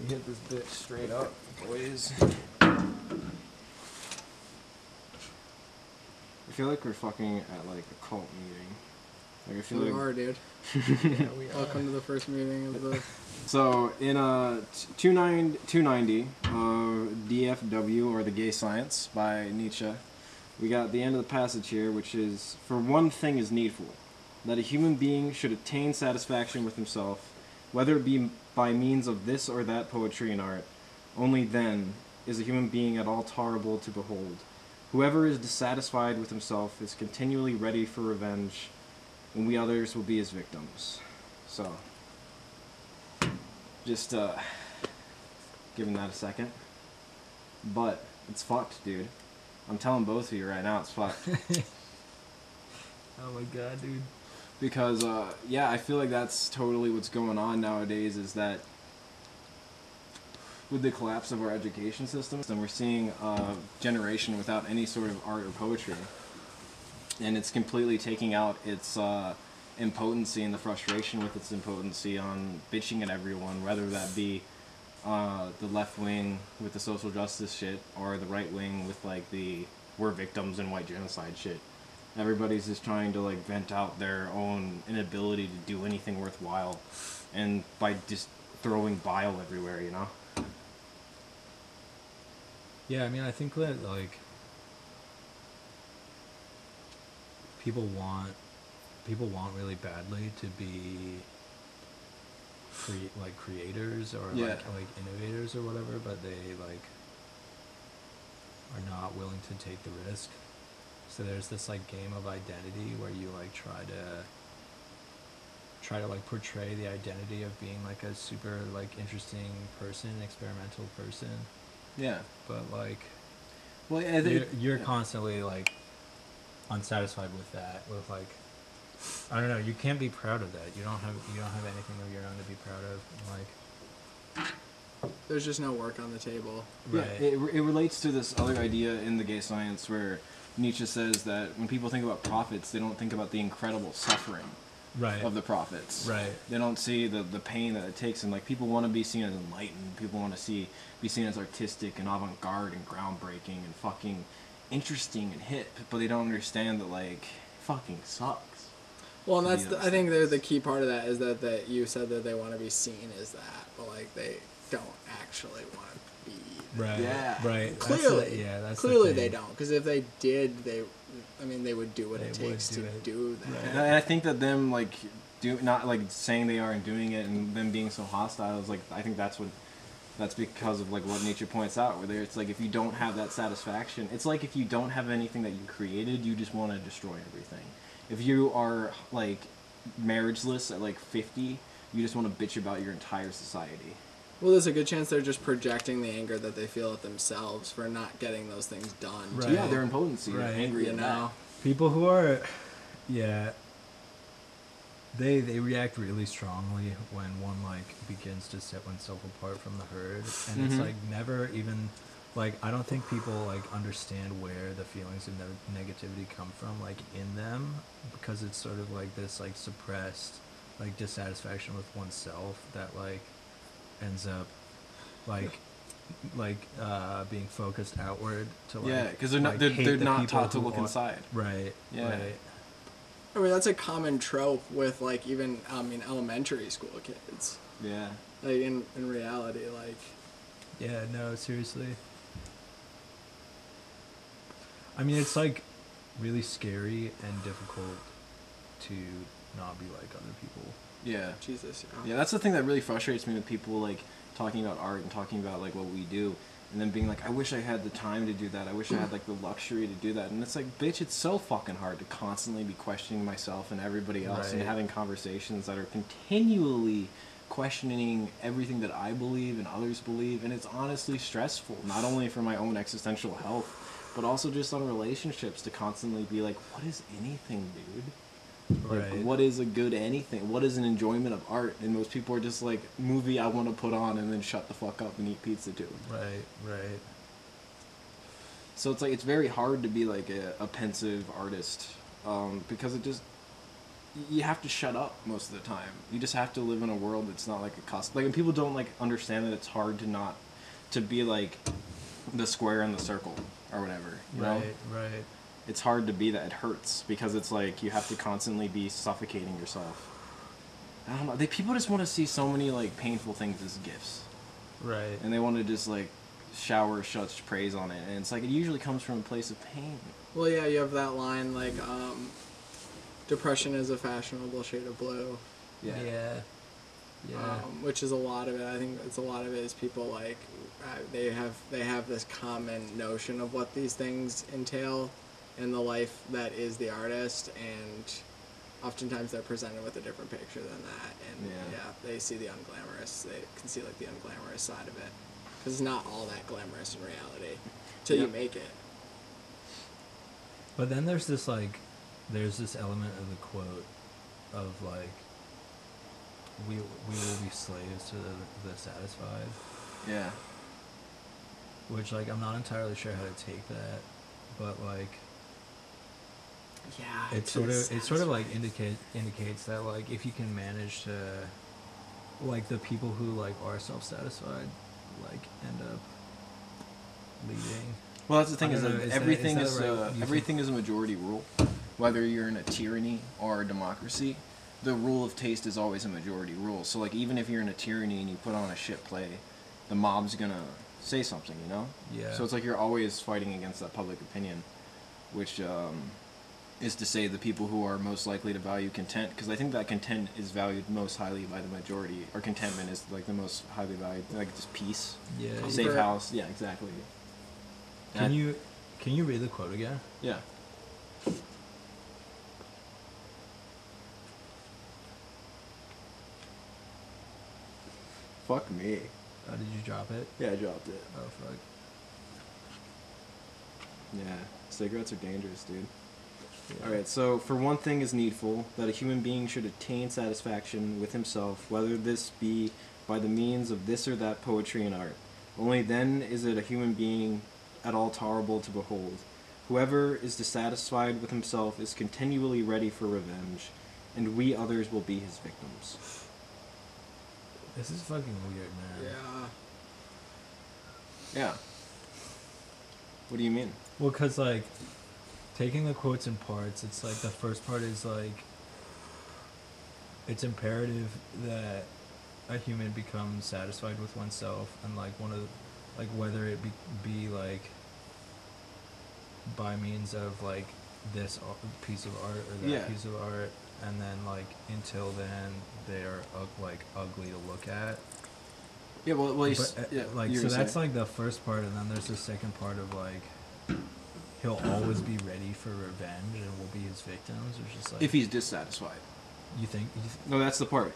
We hit this bitch straight up, boys. I feel like we're fucking at like a cult meeting. Like I feel we like are, dude. yeah, we are. Welcome to the first meeting of the. So in 290 DFW, or the Gay Science by Nietzsche, we got the end of the passage here, which is, "For one thing is needful, that a human being should attain satisfaction with himself, whether it be by means of this or that poetry and art. Only then is a human being at all tolerable to behold. Whoever is dissatisfied with himself is continually ready for revenge, and we others will be his victims." So, just giving that a second. But it's fucked, dude. I'm telling both of you right now, it's fucked. Oh my god, dude. Because, yeah, I feel like that's totally what's going on nowadays, is that with the collapse of our education system, we're seeing a generation without any sort of art or poetry. And it's completely taking out its impotency and the frustration with its impotency on bitching at everyone, whether that be the left wing with the social justice shit, or the right wing with like the "we're victims" and white genocide shit. Everybody's just trying to like vent out their own inability to do anything worthwhile, and by just throwing bile everywhere, you know? Yeah, I mean, I think that, like, people want really badly to be creators, or Yeah. like innovators or whatever, but they like are not willing to take the risk. So there's this like game of identity where you like try to like portray the identity of being like a super like interesting person, experimental person. Yeah. But like, Well, yeah, you're constantly like unsatisfied with that. With like, I don't know. You can't be proud of that. You don't have anything of your own to be proud of. Like, There's just no work on the table. yeah, right. it relates to this other idea in the Gay Science where Nietzsche says that when people think about prophets, they don't think about the incredible suffering Right. of the prophets. Right. They don't see the pain that it takes, and like people want to be seen as enlightened. People want to be seen as artistic and avant-garde and groundbreaking and fucking interesting and hip, but they don't understand that like fucking sucks. Well, and to that's be those I think things. the key part of that is that you said that they want to be seen as that, but like they don't actually want to be. Right. Yeah. Right. Clearly, that's clearly the they thing. don't, because if they did, they would do what They it would takes do to it. do that. Right. And I think that them like not like saying they are and doing it, and them being so hostile is like, I think that's because of like what Nietzsche points out, where it's like if you don't have that satisfaction, it's like if you don't have anything that you created, you just want to destroy everything. If you are like marriageless at like 50, you just want to bitch about your entire society. Well, there's a good chance they're just projecting the anger that they feel at themselves for not getting those things done. Right. So yeah, they're impotency. Right. They're angry You at know. People who are, yeah, they react really strongly when one like begins to set oneself apart from the herd, and it's like never even like, I don't think people like understand where the feelings of negativity come from, like in them, because it's sort of like this like suppressed like dissatisfaction with oneself that like ends up like being focused outward to like, Yeah, because they're not like, hate they're the not people taught to who look are- inside. Right. Yeah. Right. I mean, that's a common trope with like even elementary school kids. Yeah. Like in reality, like Yeah, no, seriously. I mean, it's like really scary and difficult to not be like other people. Yeah. Jesus. Yeah, that's the thing that really frustrates me with people like talking about art and talking about like what we do, and then being like, I wish I had the time to do that. I wish I had like the luxury to do that. And it's like, bitch, it's so fucking hard to constantly be questioning myself and everybody else, and Right. having conversations that are continually questioning everything that I believe and others believe, and it's honestly stressful, not only for my own existential health, but also just on relationships, to constantly be like, what is anything, dude? Like, Right. what is a good anything? What is an enjoyment of art? And most people are just like, movie I want to put on and then shut the fuck up and eat pizza too. Right. Right. So it's like, it's very hard to be like a pensive artist, because you have to shut up most of the time. You just have to live in a world that's not like a cost. Like, and people don't like understand that it's hard to not to be like the square in the circle or whatever. You know? Right. It's hard to be that. It hurts because it's like you have to constantly be suffocating yourself. I don't know. People just want to see so many like painful things as gifts, Right. and they want to just like shower such praise on it. And it's like it usually comes from a place of pain. Well, yeah, you have that line like, depression is a fashionable shade of blue. Yeah. Which is a lot of it. I think it's a lot of it is people like they have this common notion of what these things entail in the life that is the artist, and oftentimes they're presented with a different picture than that. And they see the unglamorous. They can see like the unglamorous side of it, because it's not all that glamorous in reality till you make it. But then there's this element of the quote of like, we will be slaves to the satisfied. Yeah. Which like I'm not entirely sure how to take that, but like it sort of like indicates that like if you can manage to like the people who like are self-satisfied like end up leading. Well, that's the thing is that everything everything is a majority rule. Whether you're in a tyranny or a democracy, the rule of taste is always a majority rule. So like even if you're in a tyranny and you put on a shit play, the mob's gonna say something, you know? Yeah. So it's like you're always fighting against that public opinion, which is to say the people who are most likely to value content, because I think that content is valued most highly by the majority, or contentment is like the most highly valued, like just peace, safe house. Yeah, exactly. Can you read the quote again? Yeah. Fuck me. Oh, did you drop it? Yeah, I dropped it. Oh, fuck. Yeah, cigarettes are dangerous, dude. Yeah. Alright, so for one thing is needful, that a human being should attain satisfaction with himself, whether this be by the means of this or that poetry and art. Only then is it a human being at all tolerable to behold. Whoever is dissatisfied with himself is continually ready for revenge, and we others will be his victims. This is fucking weird, man. Yeah. What do you mean? Well, because, like, taking the quotes in parts, it's like the first part is, like, it's imperative that a human becomes satisfied with oneself, and, like, like, whether it be like, by means of, like, this piece of art or that piece of art, and then like until then they are like ugly to look at. Yeah, well, like so that's like the first part, and then there's the second part of like he'll always be ready for revenge and will be his victims, which is like if he's dissatisfied. You think? No, that's the part.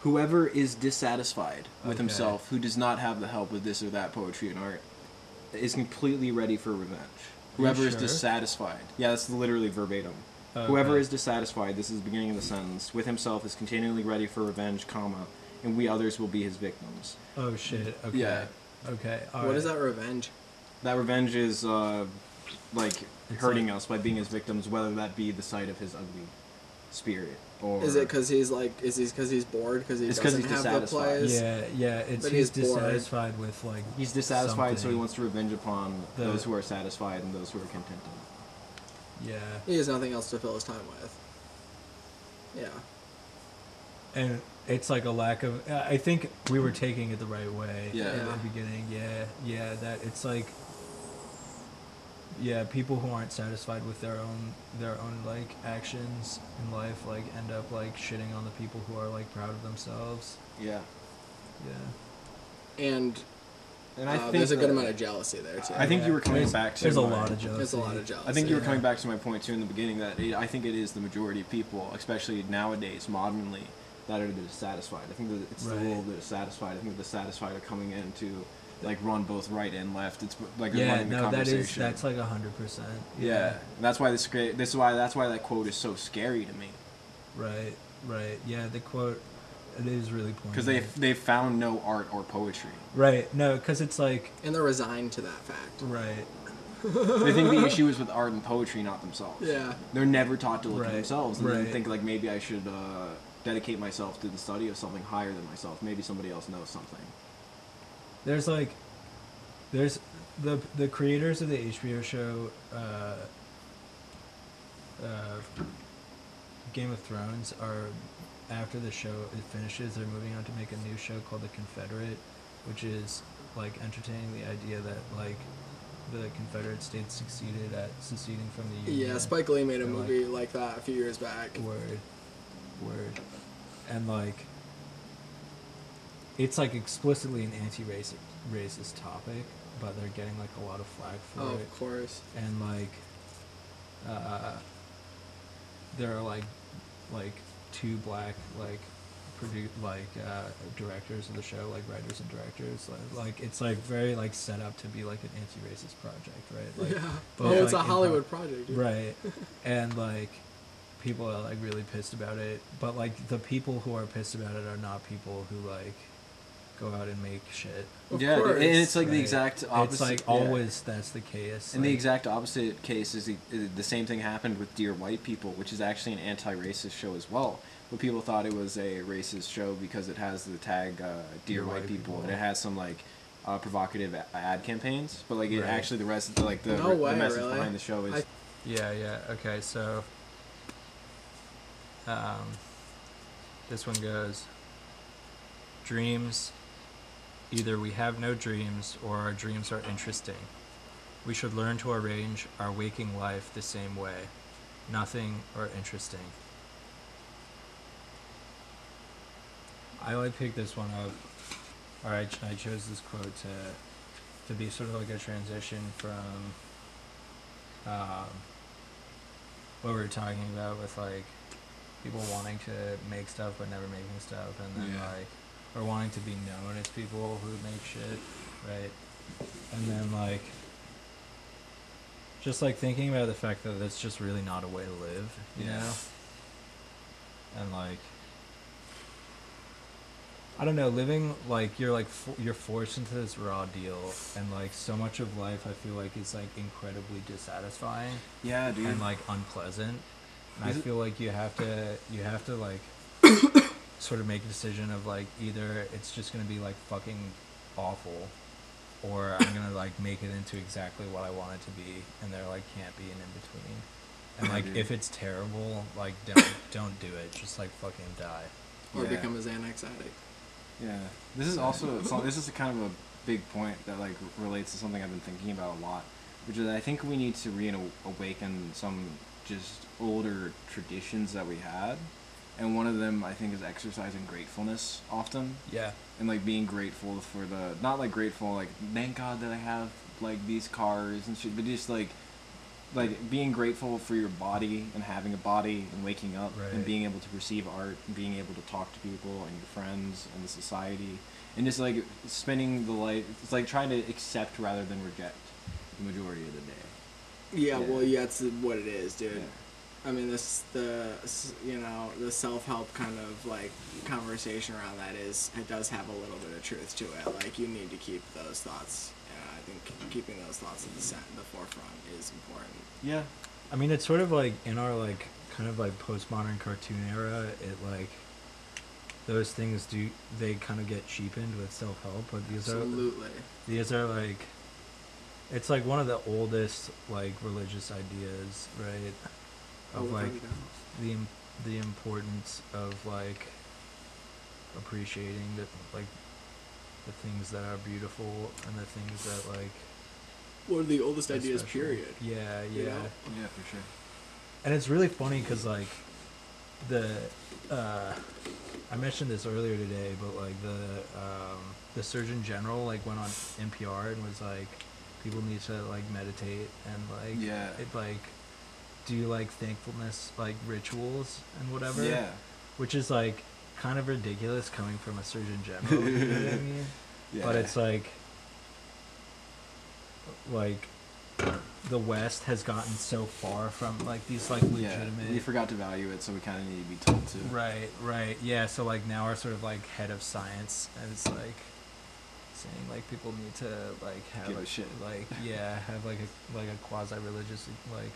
Whoever is dissatisfied with himself, who does not have the help of this or that poetry and art, is completely ready for revenge. Whoever is dissatisfied. Yeah, that's literally verbatim. Whoever is dissatisfied, this is the beginning of the sentence, with himself is continually ready for revenge, comma, and we others will be his victims. Oh, shit. Okay. Yeah. Okay. What is that revenge? That revenge is, like, hurting us by being his victims, whether that be the sight of his ugly spirit, or... Is it because he's, like, because he's bored, because he doesn't have the plays? Yeah, it's he's dissatisfied with, like... He's dissatisfied, so he wants to revenge upon those who are satisfied and those who are contented. Yeah. He has nothing else to fill his time with. Yeah. And it's like a lack of... I think we were taking it the right way in the beginning. Yeah, that it's like... Yeah, people who aren't satisfied with their own like actions in life like end up like shitting on the people who are like proud of themselves. Yeah. And I think there's a good amount of jealousy there too. I think you were coming back to... There's a lot of jealousy. There's a lot of jealousy. I think you were coming back to my point too in the beginning that I think it is the majority of people, especially nowadays, modernly, that are dissatisfied. I think that it's the rule of the dissatisfied. I think the dissatisfied are coming in to like run both right and left. It's like running the conversation. That's like 100%. Yeah, and that's why that's why that quote is so scary to me. Right. Yeah, the quote, it is really poignant. Because they've found no art or poetry. Right. No, because it's like... And they're resigned to that fact. Right. They think the issue is with art and poetry, not themselves. Yeah. They're never taught to look at Right, themselves and then right. think like maybe I should dedicate myself to the study of something higher than myself. Maybe somebody else knows something. There's the creators of the HBO show Game of Thrones are, after the show it finishes, they're moving on to make a new show called The Confederate, which is like entertaining the idea that like the Confederate States succeeded at seceding from the Union. Yeah, Spike Lee made a They're movie like that a few years back. Word. And like it's like explicitly an anti-racist topic, but they're getting like a lot of flack for Oh, it. of course. And like there are like two black directors of the show, like writers and directors. Like it's like very like set up to be like an anti-racist project, right? Like, Yeah. both, Oh, it's like, a Hollywood project. Dude. right? And like people are like really pissed about it, but like the people who are pissed about it are not people who like go out and make shit. Of Yeah, course. and it's like the Right. exact opposite. It's like yeah. always that's the case. And the like- exact opposite case is the same thing happened with Dear White People, which is actually an anti-racist show as well. But people thought it was a racist show because it has the tag Dear White People, and it has some like provocative ad campaigns. But like it Right. actually the rest of like the No way, message really? behind the show is Yeah. Okay, so this one goes: dreams. Either we have no dreams, or our dreams are interesting. We should learn to arrange our waking life the same way. Nothing or interesting. I like picked this one up, or I chose this quote to be sort of like a transition from what we were talking about with like people wanting to make stuff but never making stuff, and then like or wanting to be known as people who make shit, right? And then like just like thinking about the fact that that's just really not a way to live, you know? And like I don't know, living like you're like you're forced into this raw deal, and like so much of life I feel like is like incredibly dissatisfying. yeah, dude. And like unpleasant. And I feel like you have to like sort of make a decision of like either it's just gonna be like fucking awful, or I'm gonna like make it into exactly what I want it to be, and there like can't be an in between. And like if it's terrible, like don't do it. Just like fucking die. Or Yeah. become a Xanax addict. Yeah, this is also this is a kind of a big point that like relates to something I've been thinking about a lot, which is I think we need to reawaken some just older traditions that we had, and one of them I think is exercising gratefulness often, Yeah. and like being grateful for the not like grateful like thank God that I have like these cars and shit, but just like being grateful for your body and having a body and waking up and Right. being able to perceive art and being able to talk to people and your friends and the society and just like spending the life. It's like trying to accept rather than reject the majority of the day. Yeah, Yeah. well, yeah, that's what it is, dude. Yeah. I mean, the self-help kind of like conversation around that it does have a little bit of truth to it. Like you need to keep those thoughts. I think keeping those thoughts at the forefront is important. Yeah. I mean, it's sort of like in our like kind of like postmodern cartoon era, it like those things they kind of get cheapened with self-help, but these are like it's like one of the oldest like religious ideas, right? Of like the importance of like appreciating the like the things that are beautiful and the things that like One of the oldest ideas, special. period. Yeah, You yeah. know? Yeah, for sure. And it's really funny because like I mentioned this earlier today, but like the Surgeon General like went on NPR and was like, people need to like meditate and like it like do like thankfulness like rituals and whatever. Yeah. Which is like kind of ridiculous coming from a Surgeon General. You know what I mean? Yeah. But it's like the West has gotten so far from like these like legitimate. we forgot to value it, so we kind of need to be told to. Right. Yeah. So like now we're sort of like head of science, and it's like saying like people need to like have Give a shit. like have like a quasi religious like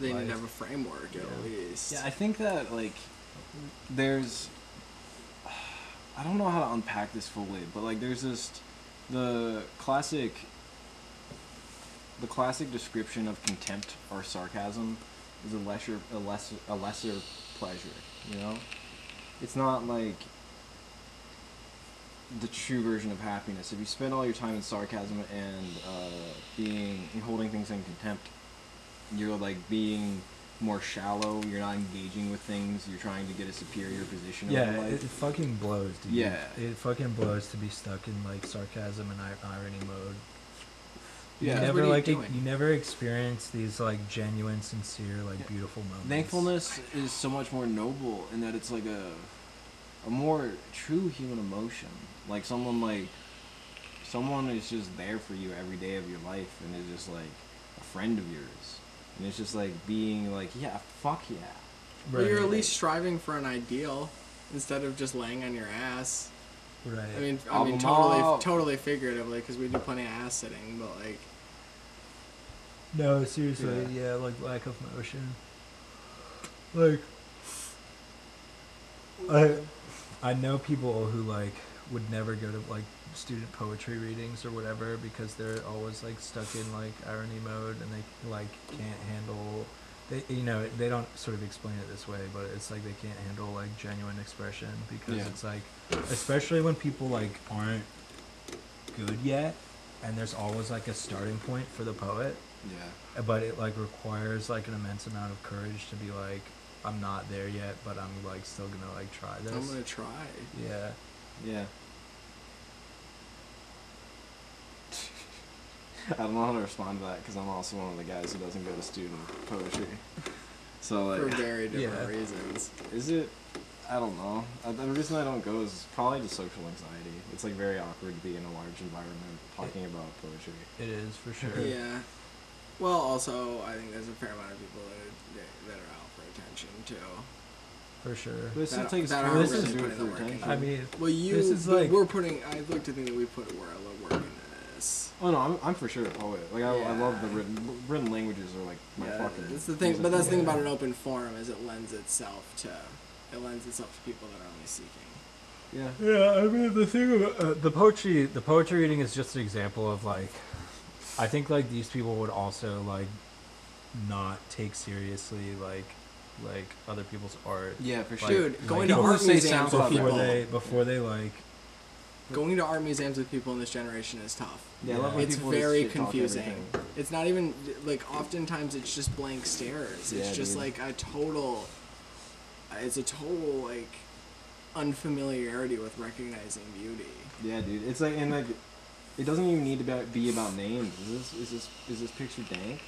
They need life. to have a framework at least. Yeah, I think that like there's I don't know how to unpack this fully, but like there's just the classic description of contempt or sarcasm is a lesser pleasure, you know? It's not like the true version of happiness. If you spend all your time in sarcasm and holding things in contempt, you're like being more shallow, you're not engaging with things, you're trying to get a superior position over Yeah, life. it fucking blows, dude. Yeah. It fucking blows to be stuck in like sarcasm and irony mode. Yeah. You What never are you like doing? you never experience these like genuine, sincere, like beautiful moments. Thankfulness is so much more noble in that it's like a more true human emotion. Like someone is just there for you every day of your life and is just like a friend of yours. And it's just like being like, yeah, fuck yeah. Well, you're at least striving for an ideal instead of just laying on your ass. Right. I mean, Well, totally figuratively, because we do plenty of ass sitting, but like, No, seriously, yeah, like lack of motion. Like, I know people who like would never go to like student poetry readings or whatever because they're always like stuck in like irony mode and they like can't handle. They don't sort of explain it this way, but it's like they can't handle like genuine expression because it's like, especially when people like aren't good yet, and there's always like a starting point for the poet. Yeah. But it like requires like an immense amount of courage to be like, I'm not there yet, but I'm like still gonna like try this. I'm gonna try. Yeah. Yeah. I don't know how to respond to that because I'm also one of the guys who doesn't go to student poetry. So For like, very different reasons. is it? I don't know. The reason I don't go is probably just social anxiety. It's like very awkward to be in a large environment talking about poetry. It is for sure. Yeah. Well, also, I think there's a fair amount of people that are out for attention too. For sure. But it still That- takes that courage aren't to really do it putting the for work in. attention. I mean, Well, this is like we're putting. I like to think that we put a lot of work into this. Oh no, I'm for sure a poet. Like I Yeah. love the written languages are like my fucking. That's the thing. But that's the thing about an open forum is it lends itself to people that are only seeking. Yeah. Yeah, I mean the thing about the poetry reading is just an example of like, I think like these people would also like not take seriously like other people's art. Yeah, for sure. Dude, going to people art who say museums with SoundCloud people. before they like. Going to art museums with people in this generation is tough. Yeah, I love when It's people just very shit talk confusing. everything. It's not even like oftentimes it's just blank stares. Yeah, It's just dude. like a total like unfamiliarity with recognizing beauty. Yeah, dude. It's like, and like, it doesn't even need to be about names. Is this picture dank?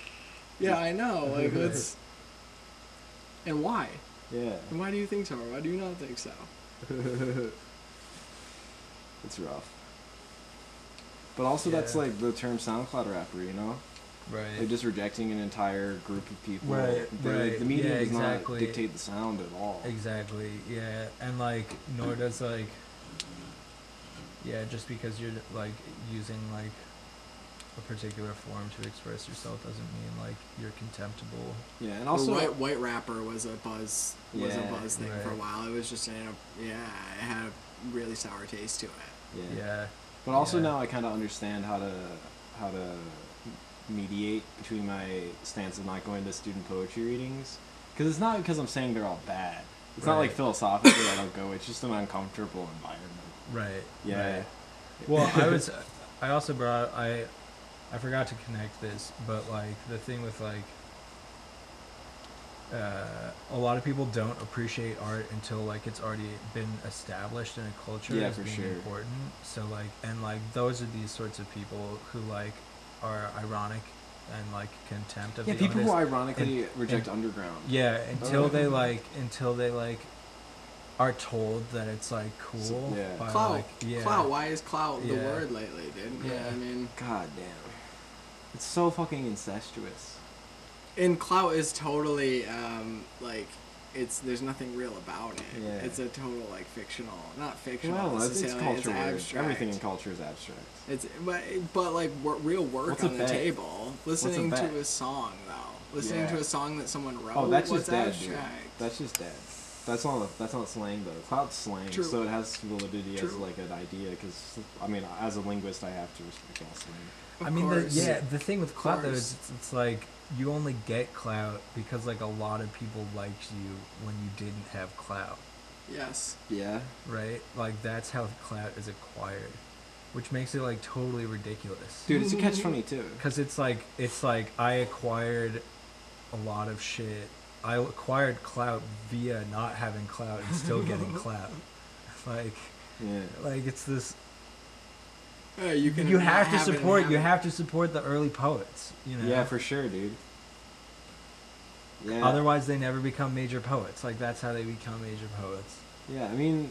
Yeah, I know. Like it's and why? Yeah. And why do you think so? Or why do you not think so? It's rough. But also, that's Yeah. like the term SoundCloud rapper, you know? Right. Like just rejecting an entire group of people. Right, The media yeah, does exactly. not dictate the sound at all. Exactly. Yeah, and like nor does like. Yeah, just because you're like using like a particular form to express yourself doesn't mean like you're contemptible. Yeah, and Also, also white rapper was a buzz thing for a Right. while. It was just it had a really sour taste to it. Yeah. But also Yeah. now I kind of understand how to mediate between my stance of not going to student poetry readings, because it's not because I'm saying they're all bad. It's not like Right. philosophically I don't go. It's just an uncomfortable environment. Right. Yeah. Right. Well, I also brought I forgot to connect this, but like the thing with like a lot of people don't appreciate art until like it's already been established in a culture Yeah, as for being sure. important. So like and like those are these sorts of people who like are ironic and like contempt of Yeah, the people who artist. ironically reject underground. Yeah, until they like are told that it's like cool. So- yeah. by, Clout. like, yeah. Clout. Why is clout the Yeah. word lately, dude? Yeah. I mean, God damn. It's so fucking incestuous. and clout is totally like there's nothing real about it. Yeah. It's a total like fictional, not fictional. Well, it's necessarily, culture. abstract. Everything in culture is abstract. It's but like real work What's a on the bet? table. Listening bet? to a song though, listening Yeah. to a song that someone wrote. Oh, that's what's just dead, dude. abstract? That's just dead. That's not slang though. Cloud's slang, True. so it has validity as True. like an idea. Because I mean, as a linguist, I have to respect all slang. Of I mean, course. the thing with clout though course. is it's like you only get clout because like a lot of people liked you when you didn't have clout, Yes. Yeah. right? Like that's how clout is acquired, which makes it like totally ridiculous. Dude, it's a catch-22. Because it's like I acquired a lot of shit. I acquired clout via not having clout and still getting clout. Like Yeah. it's this. You can. You have to have it and support. have You it. have to support the early poets. You know. Yeah, for sure, dude. Yeah. Otherwise, they never become major poets. Like that's how they become major poets. Yeah, I mean,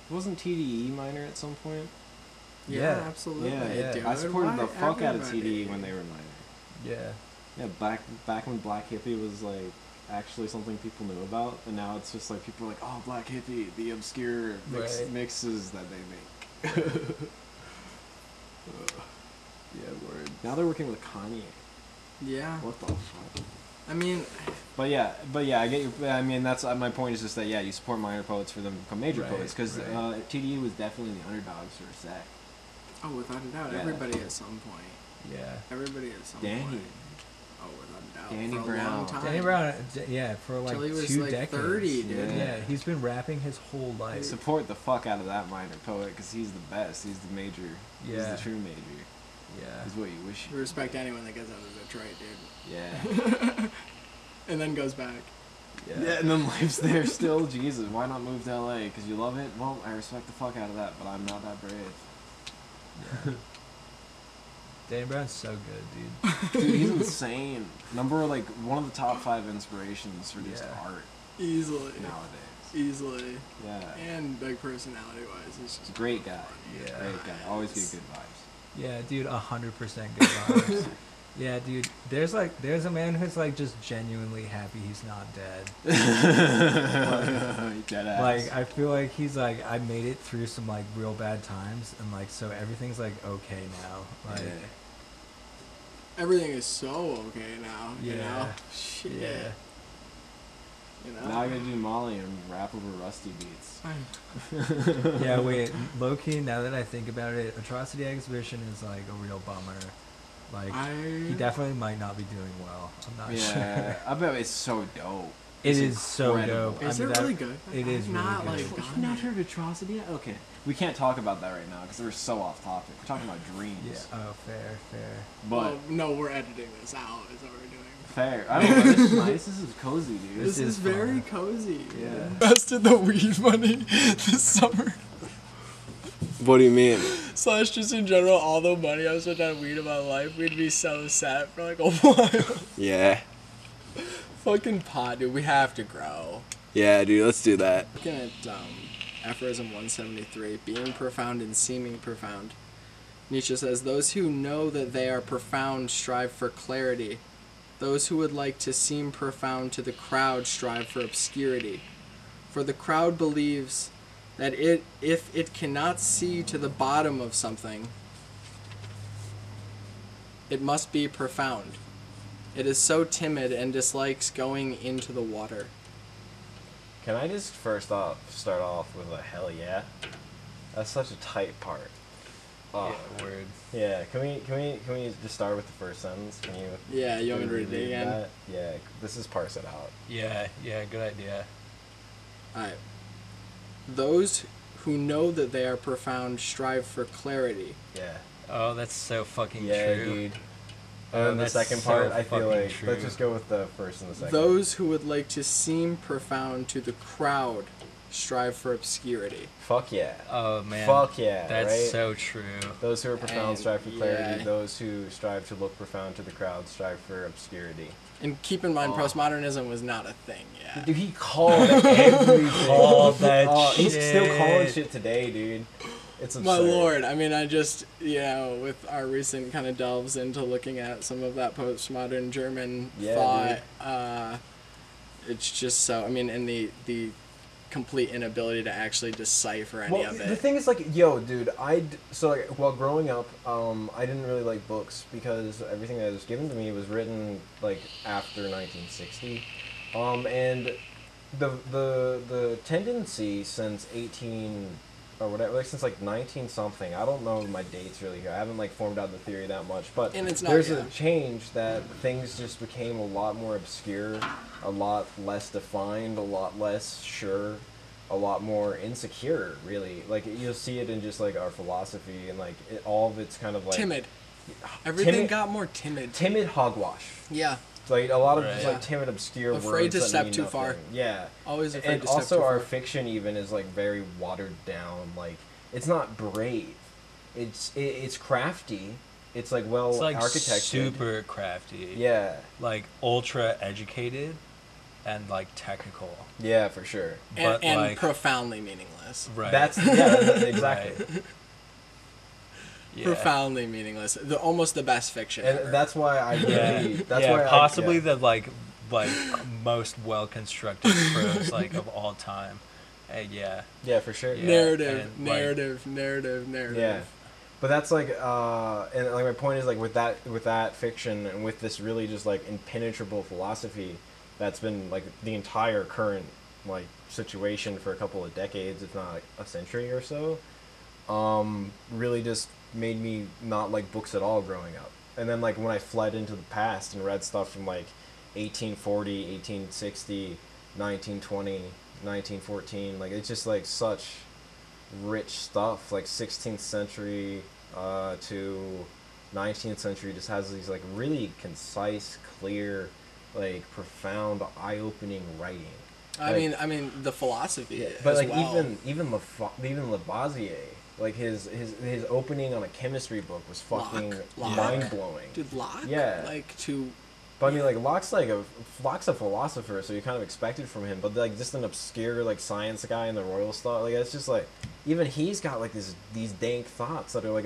wasn't TDE minor at some point? Yeah, Yeah. absolutely. Yeah. Dude. I supported Why the fuck out of everybody? TDE when they were minor. Yeah. Yeah, back when Black Hippie was like actually something people knew about, and now it's just like people are like, oh, Black Hippie, the obscure Right. mixes that they make. Yeah, word. Now they're working with Kanye. Yeah. What the fuck? I mean, But yeah, I get your. I mean, that's my point. Is just that you support minor poets for them to become major Right, poets because right. TDE was definitely the underdogs for a sec. oh, without a doubt, Yeah. everybody at some point. Yeah. Everybody at some Danny. point. Oh, without a doubt. Danny for a Brown. long time. Danny Brown, yeah, for like Till he was 2 like decades. 30, dude. Yeah, he's been rapping his whole life. Support the fuck out of that minor poet because he's the best. He's the major. He's Yeah. the true major. Yeah. He's what you wish. We respect anyone that gets out of Detroit, dude. Yeah. And then goes back. Yeah, and then lives there still. Jesus, why not move to LA? Because you love it? Well, I respect the fuck out of that, but I'm not that brave. Danny Brown's so good, dude. Dude, he's insane. One of the top 5 inspirations for just Yeah. art Easily. nowadays. Easily. Yeah. And like personality-wise, it's just Great guy. Yeah. Great guy. Always get good vibes. Yeah, dude, 100% good vibes. Yeah, dude. There's a man who's like just genuinely happy he's not dead. Dead ass. Like I feel like he's like I made it through some like real bad times and like so everything's like okay now. Like everything is so okay now. You know? Yeah. Shit. yeah. You know? Now I gotta do Molly and rap over Rusty beats. Yeah, wait, low key, now that I think about it, Atrocity Exhibition is like a real bummer. Like he definitely might not be doing well. I'm not Yeah, sure. I bet it's so dope. It It's is so incredible. dope. Is I mean, it really good? It is I've not, really good. like, You've not heard Atrocity yet? Okay. We can't talk about that right now because we're so off topic. We're talking about dreams. Yeah. Oh, fair. But Well, no, we're editing this out. Is what we're doing. fair. I don't know. This is nice. This is cozy, dude. This is is very fun. cozy. Yeah. Invested the weed money this summer. What do you mean? Slash just in general, all the money I spent on weed in my life, we'd be so set for like a while. Yeah. Fucking pot, dude. We have to grow. Yeah, dude, let's do that. Looking at aphorism 173, being profound and seeming profound. Nietzsche says, those who know that they are profound strive for clarity. Those who would like to seem profound to the crowd strive for obscurity. For the crowd believes that if it cannot see to the bottom of something, it must be profound. It is so timid and dislikes going into the water. Can I just start off with a hell yeah? That's such a tight part. Oh, Yeah, word. yeah. Can we just start with the first sentence? Can you? Yeah, you want me to read it read again? that? Yeah. This is parse it out. Yeah, good idea. Alright. Those who know that they are profound strive for clarity. Yeah. Oh, that's so fucking Yeah, true. dude. Oh, And then the that's second so part, I feel fucking like true. let's just go with the first and the second. Those who would like to seem profound to the crowd strive for obscurity. Fuck yeah. Oh man. Fuck yeah. That's right? so true. Those who are profound And, strive for clarity. yeah. Those who strive to look profound to the crowd strive for obscurity. And keep in mind, Oh. postmodernism was not a thing yet. Dude, he called everything. Called that He's still shit. calling shit today, dude. It's absurd. My lord, I mean, I just, with our recent kind of delves into looking at some of that postmodern German Yeah, thought, It's just so, I mean, and the complete inability to actually decipher any Well, of the it. thing is, like, yo, dude, so, like, while growing up, I didn't really like books because everything that was given to me was written, like, after 1960. And the tendency since 18, or whatever, like, since, like, 19 something, I don't know my dates really here. I haven't, like, formed out the theory that much, but And it's not, there's yeah. a change that things just became a lot more obscure, a lot less defined, a lot less sure, a lot more insecure, really. Like, you'll see it in just, like, our philosophy and, like, all of it's kind of, like... Timid. Everything timid, got more timid. Timid hogwash. Yeah. Like, a lot of just, Right. like, timid, obscure words Afraid to that step mean too nothing. far. Yeah. Always afraid And to step also too our far. fiction even is, like, very watered down. Like, it's not brave. It's crafty. It's, like, well It's like architected. super crafty. Yeah. Like ultra educated and like technical. Yeah, for sure. But And like profoundly meaningless. right. That's exactly. Right. Yeah. Profoundly meaningless. Almost the best fiction And ever. that's why I really. Yeah. That's yeah, why possibly I, yeah. the like most well constructed prose like of all time. Yeah. Yeah, for sure. Yeah. narrative, and, like- narrative. Yeah. But that's like, and like my point is like with that fiction and with this really just like impenetrable philosophy that's been like the entire current like situation for a couple of decades, if not like a century or so, really just made me not like books at all growing up. And then like when I fled into the past and read stuff from like 1840, 1860, 1920, 1914, like it's just like such rich stuff, like 16th century to 19th century just has these like really concise, clear, like profound, eye-opening writing. I Like, mean the philosophy. yeah, but as like well. even Lavoisier, like his opening on a chemistry book was fucking Locke. mind blowing. Dude, Locke. Yeah. Like to. But I mean, like Locke's a philosopher, so you kind of expect it from him. But like just an obscure like science guy in the royal stuff, like it's just like even he's got like these dank thoughts that are like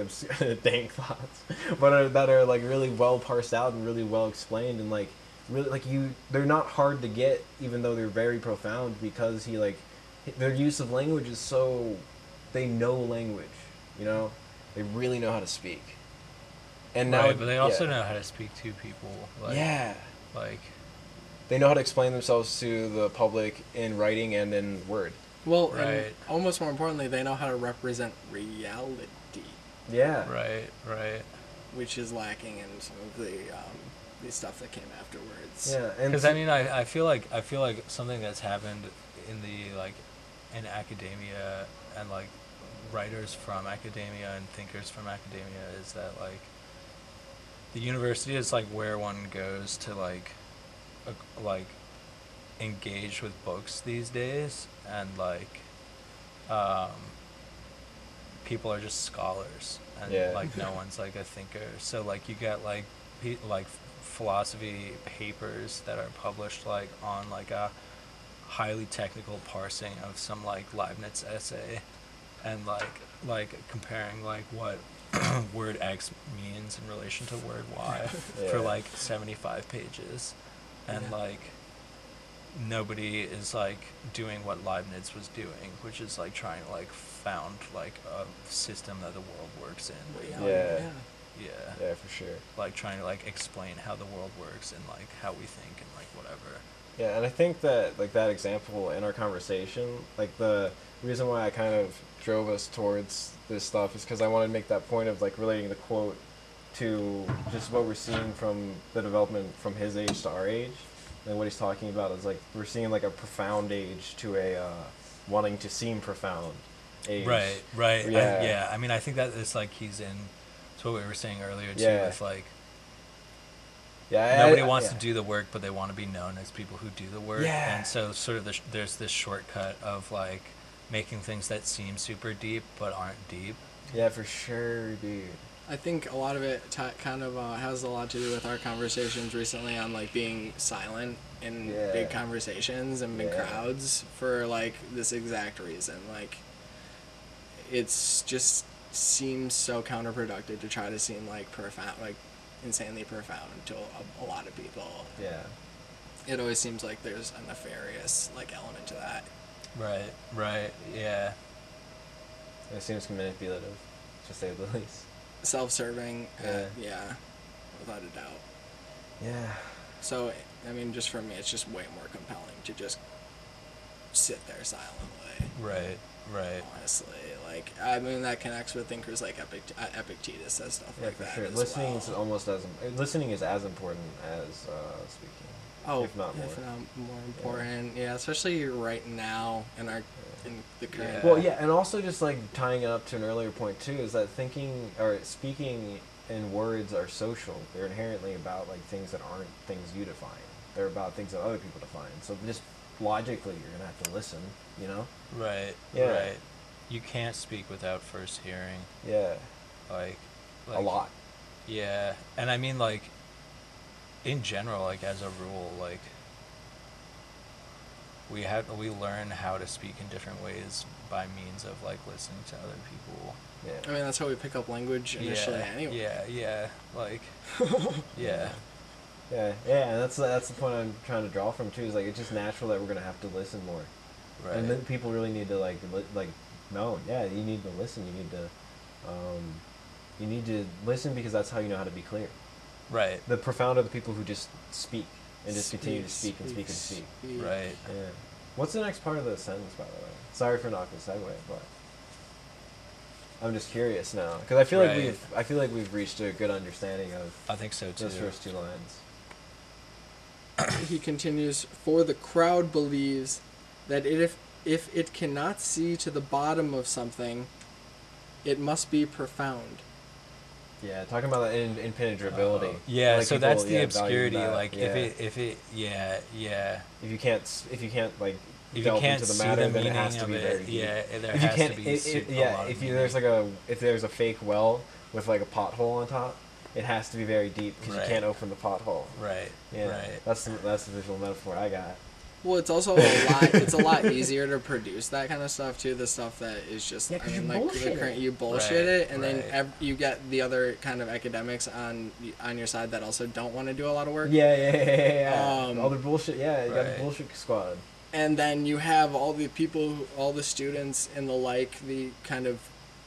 dank thoughts, but that are like really well parsed out and really well explained and like really like they're not hard to get, even though they're very profound because their use of language is so they know language, you know, they really know how to speak. And now, Right, but they also yeah. know how to speak to people. Like, Yeah. Like, They know how to explain themselves to the public in writing and in word. Well, and Right. almost more importantly, they know how to represent reality, Yeah. right. which is lacking in some of the stuff that came afterwards. Yeah. And Because I mean, I feel like something that's happened in the like in academia and like writers from academia and thinkers from academia is that like the university is like where one goes to like engage with books these days, and like people are just scholars, and Yeah. like no one's like a thinker. So like you get like philosophy papers that are published like on like a highly technical parsing of some like Leibniz essay, and like comparing like what word X means in relation to word Y for Yeah. like 75 pages, and Yeah. like nobody is like doing what Leibniz was doing, which is like trying to like found like a system that the world works in. Yeah. Yeah. Yeah, for sure. Like trying to like explain how the world works and like how we think and like whatever. Yeah, and I think that like that example in our conversation, like the reason why I kind of drove us towards this stuff is because I wanted to make that point of like relating the quote to just what we're seeing from the development from his age to our age. And what he's talking about is like we're seeing like a profound age to a wanting to seem profound age. Right. Yeah. Yeah. I mean, I think that it's like he's in. It's what we were saying earlier too. Yeah. It's like Yeah. nobody wants yeah. to do the work, but they want to be known as people who do the work. Yeah. And so sort of there's this shortcut of like making things that seem super deep but aren't deep. Yeah, for sure, dude. I think a lot of it kind of has a lot to do with our conversations recently on like being silent in Yeah. big conversations and big Yeah. crowds for like this exact reason. Like, it's just seems so counterproductive to try to seem like profound, like insanely profound to a lot of people. Yeah. it always seems like there's a nefarious like element to that. Right, yeah. It seems manipulative, to say the least. Self-serving, Yeah. yeah, without a doubt. Yeah. So, I mean, just for me, it's just way more compelling to just sit there silently. Right. Honestly, like, I mean, that connects with thinkers like Epictetus says stuff Yeah, like for that. sure. As Listening well. is almost listening is as important as speaking. Oh, if not more. If not more important, yeah. Especially right now in the current. Yeah. Well, yeah, and also just like tying it up to an earlier point too is that thinking or speaking in words are social. They're inherently about like things that aren't things you define. They're about things that other people define. So just logically, you're gonna have to listen. You know? Right. Yeah. Right. You can't speak without first hearing. Yeah. Like A lot. Yeah, and I mean like in general, like as a rule, like we learn how to speak in different ways by means of like listening to other people. Yeah. I mean, that's how we pick up language initially anyway. Yeah, like yeah. Yeah, and that's the point I'm trying to draw from too. Is like it's just natural that we're gonna have to listen more, Right. and then people really need to no, yeah, you need to listen. You need to listen because that's how you know how to be clear. Right. The profound are the people who just speak and just continue to speak and speak and speak. Right. Yeah. What's the next part of the sentence, by the way? Sorry for not the segue, but I'm just curious now because I feel like we've reached a good understanding of I think so too. those first two lines. He continues, for the crowd believes that if it cannot see to the bottom of something, it must be profound. Yeah, talking about the impenetrability. Yeah, Like so people, that's the value obscurity. that, Like yeah. if it If you can't like if delve you can't into the see matter, the then meaning it has to of be very it, deep. yeah, there If you has can't, to be if there's a fake well with like a pothole on top, it has to be very deep because Right. you can't open the pothole. Right. Yeah, Right. that's the visual metaphor I got. Well, it's also it's a lot easier to produce that kind of stuff too. The stuff that is just, Yeah, 'cause you bullshit it. you bullshit Right, it, and right. then you get the other kind of academics on your side that also don't want to do a lot of work. Yeah. All the bullshit. Yeah, you got Right. the bullshit squad. And then you have all the people, all the students and the kind of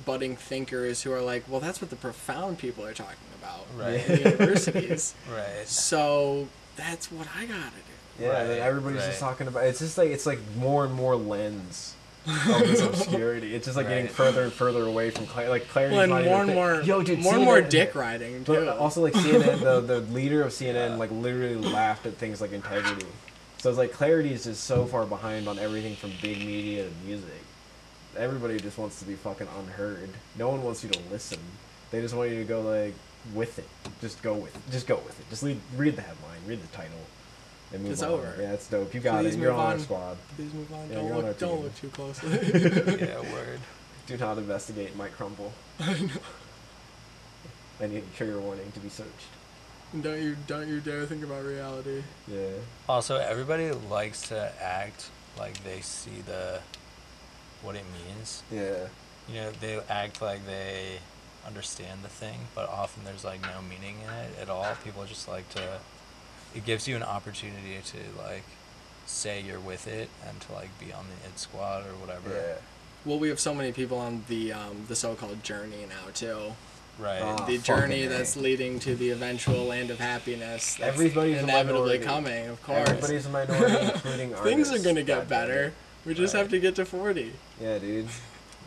budding thinkers who are like, well, that's what the profound people are talking about Right. in universities. Right. So that's what I gotta do. Yeah, Right, and then everybody's right. just talking about. It's like more and more lens of this obscurity. It's just like getting Right. further and further away from clarity. Clarity. Well, and more and more dick riding too. But also, like CNN, the leader of CNN, like literally laughed at things like integrity. So it's like clarity is just so far behind on everything from big media to music. Everybody just wants to be fucking unheard. No one wants you to listen. They just want you to go like with it. Just go with it. Just read the headline, read the title, and move It's on. over. Yeah, it's dope. You got Please it. You're move on our on. squad. Please move on. Yeah, you're on our Don't team. look too closely. Yeah, word. Do not investigate. Might crumble. I know. I need a trigger warning to be searched. Don't you dare think about reality. Yeah. Also, everybody likes to act like they see what it means. Yeah. You know, they act like they understand the thing, but often there's like no meaning in it at all. People just like to. It gives you an opportunity to like say you're with it and to like be on the id squad or whatever. Yeah. Well, we have so many people on the so-called journey now too. Right. Oh, The journey fucking that's A. leading to the eventual land of happiness. That's Everybody's a inevitably minority. coming, of course. Everybody's a minority, including artists. Things are gonna get God damn better. it. We just Right. have to get to 40. Yeah, dude.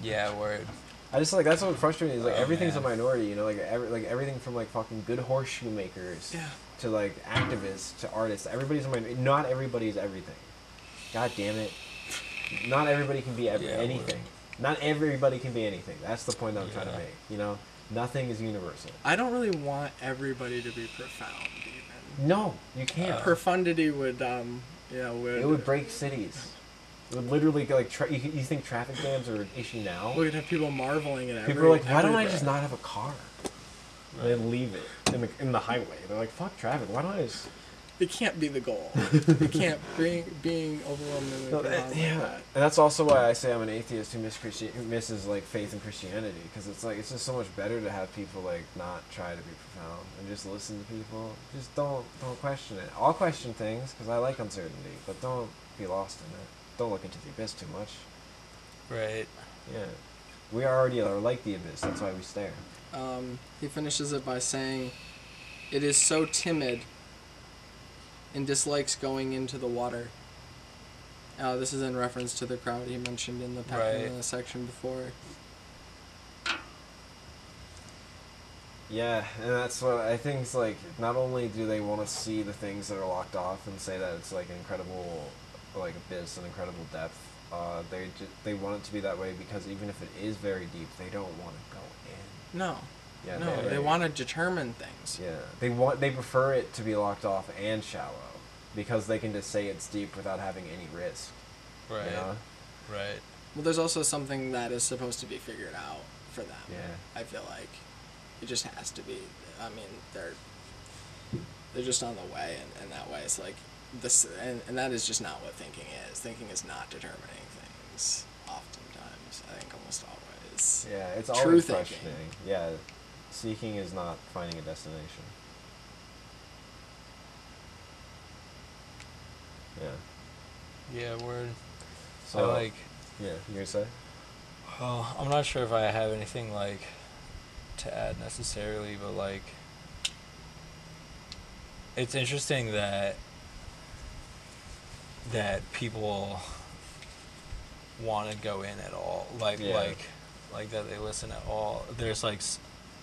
Yeah, word. I just like that's what frustrates me is like Oh, everything's man. a minority, you know, like everything from like fucking good horseshoe makers Yeah. to like activists to artists. Everybody's a minority. Not everybody's everything. God damn it. Not everybody can be Yeah, anything. Not everybody can be anything. That's the point that I'm trying to Yeah. make. You know, nothing is universal. I don't really want everybody to be profound, even. No, you can't. Profundity would, It would break cities. It would literally like. You think traffic jams are an issue now? We'd have people marveling at People are like, why don't I everywhere. just not have a car? They leave it in the highway. They're like, fuck traffic. Why don't I just it can't be the goal. It can't being overwhelmingly No, profound like yeah, that. and that's also why I say I'm an atheist who misses like faith in Christianity, because it's like it's just so much better to have people like not try to be profound and just listen to people. Just don't question it. I'll question things because I like uncertainty, but don't be lost in it. Don't look into the abyss too much. Right. Yeah, we already are like the abyss. That's why we stare. He finishes it by saying, "It is so timid and dislikes going into the water." This is in reference to the crowd he mentioned in the section before. Yeah, and that's what I think. It's like not only do they want to see the things that are locked off and say that it's like an incredible, like abyss, an incredible depth. They want it to be that way because even if it is very deep, they don't want to go in. No. Yeah, No, they want to determine things. Yeah, they prefer it to be locked off and shallow because they can just say it's deep without having any risk. Right. You know? Right. Well, there's also something that is supposed to be figured out for them. Yeah. I feel like it just has to be. I mean, they're just on the way, and that way it's like this, and that is just not what thinking is. Thinking is not determining things. Oftentimes, I think almost always. Yeah, it's True always thinking. questioning. Yeah, seeking is not finding a destination. Yeah. Yeah, word. So I like. Yeah, you gonna say? Well, I'm not sure if I have anything like to add necessarily, but like it's interesting that people want to go in at all, like that they listen at all. There's like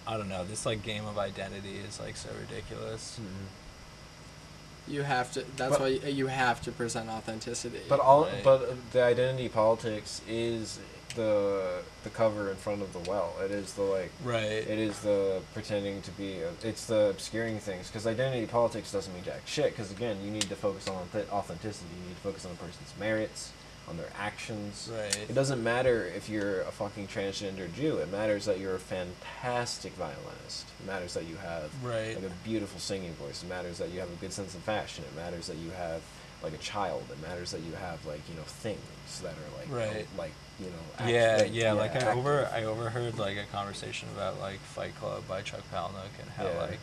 I don't know, this like game of identity is like so ridiculous. Mm-hmm. You have to. That's why you have to present authenticity. But Right. but the identity politics is the cover in front of the well. It is the like. Right. It is the pretending to be. It's the obscuring things because identity politics doesn't mean jack shit. Because again, you need to focus on authenticity. You need to focus on a person's merits, on their actions. Right. It doesn't matter if you're a fucking transgender Jew. It matters that you're a fantastic violinist. It matters that you have Right. like a beautiful singing voice. It matters that you have a good sense of fashion. It matters that you have like a child. It matters that you have like things that are like Right. like Like I active. overheard like a conversation about like Fight Club by Chuck Palahniuk and how Yeah. like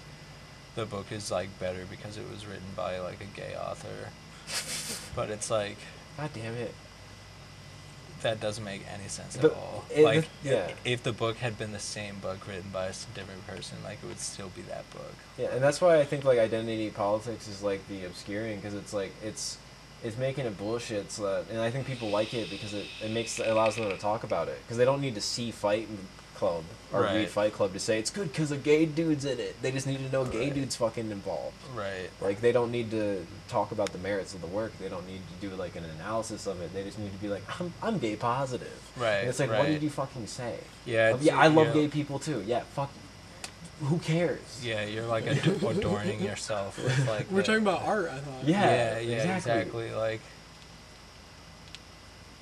the book is like better because it was written by like a gay author, but it's like God damn it. that doesn't make any sense at But all. it- Like if the book had been the same book written by a different person, like it would still be that book. Yeah, and that's why I think like identity politics is like the obscuring because it's like it's making it bullshit. So that, and I think people like it because it allows them to talk about it because they don't need to see Fight Club or Right. read Fight Club to say it's good because a gay dude's in it. They just need to know gay Right. dude's fucking involved. Right. Like they don't need to talk about the merits of the work. They don't need to do like an analysis of it. They just need to be like I'm gay positive. Right. And it's like what right. did you fucking say? Yeah. Yeah, I love you're- gay people too. Yeah, fuck. Who cares? Yeah, you're like adorning yourself with like. We're the- talking about art. I thought. Yeah. Yeah, exactly. exactly. Like.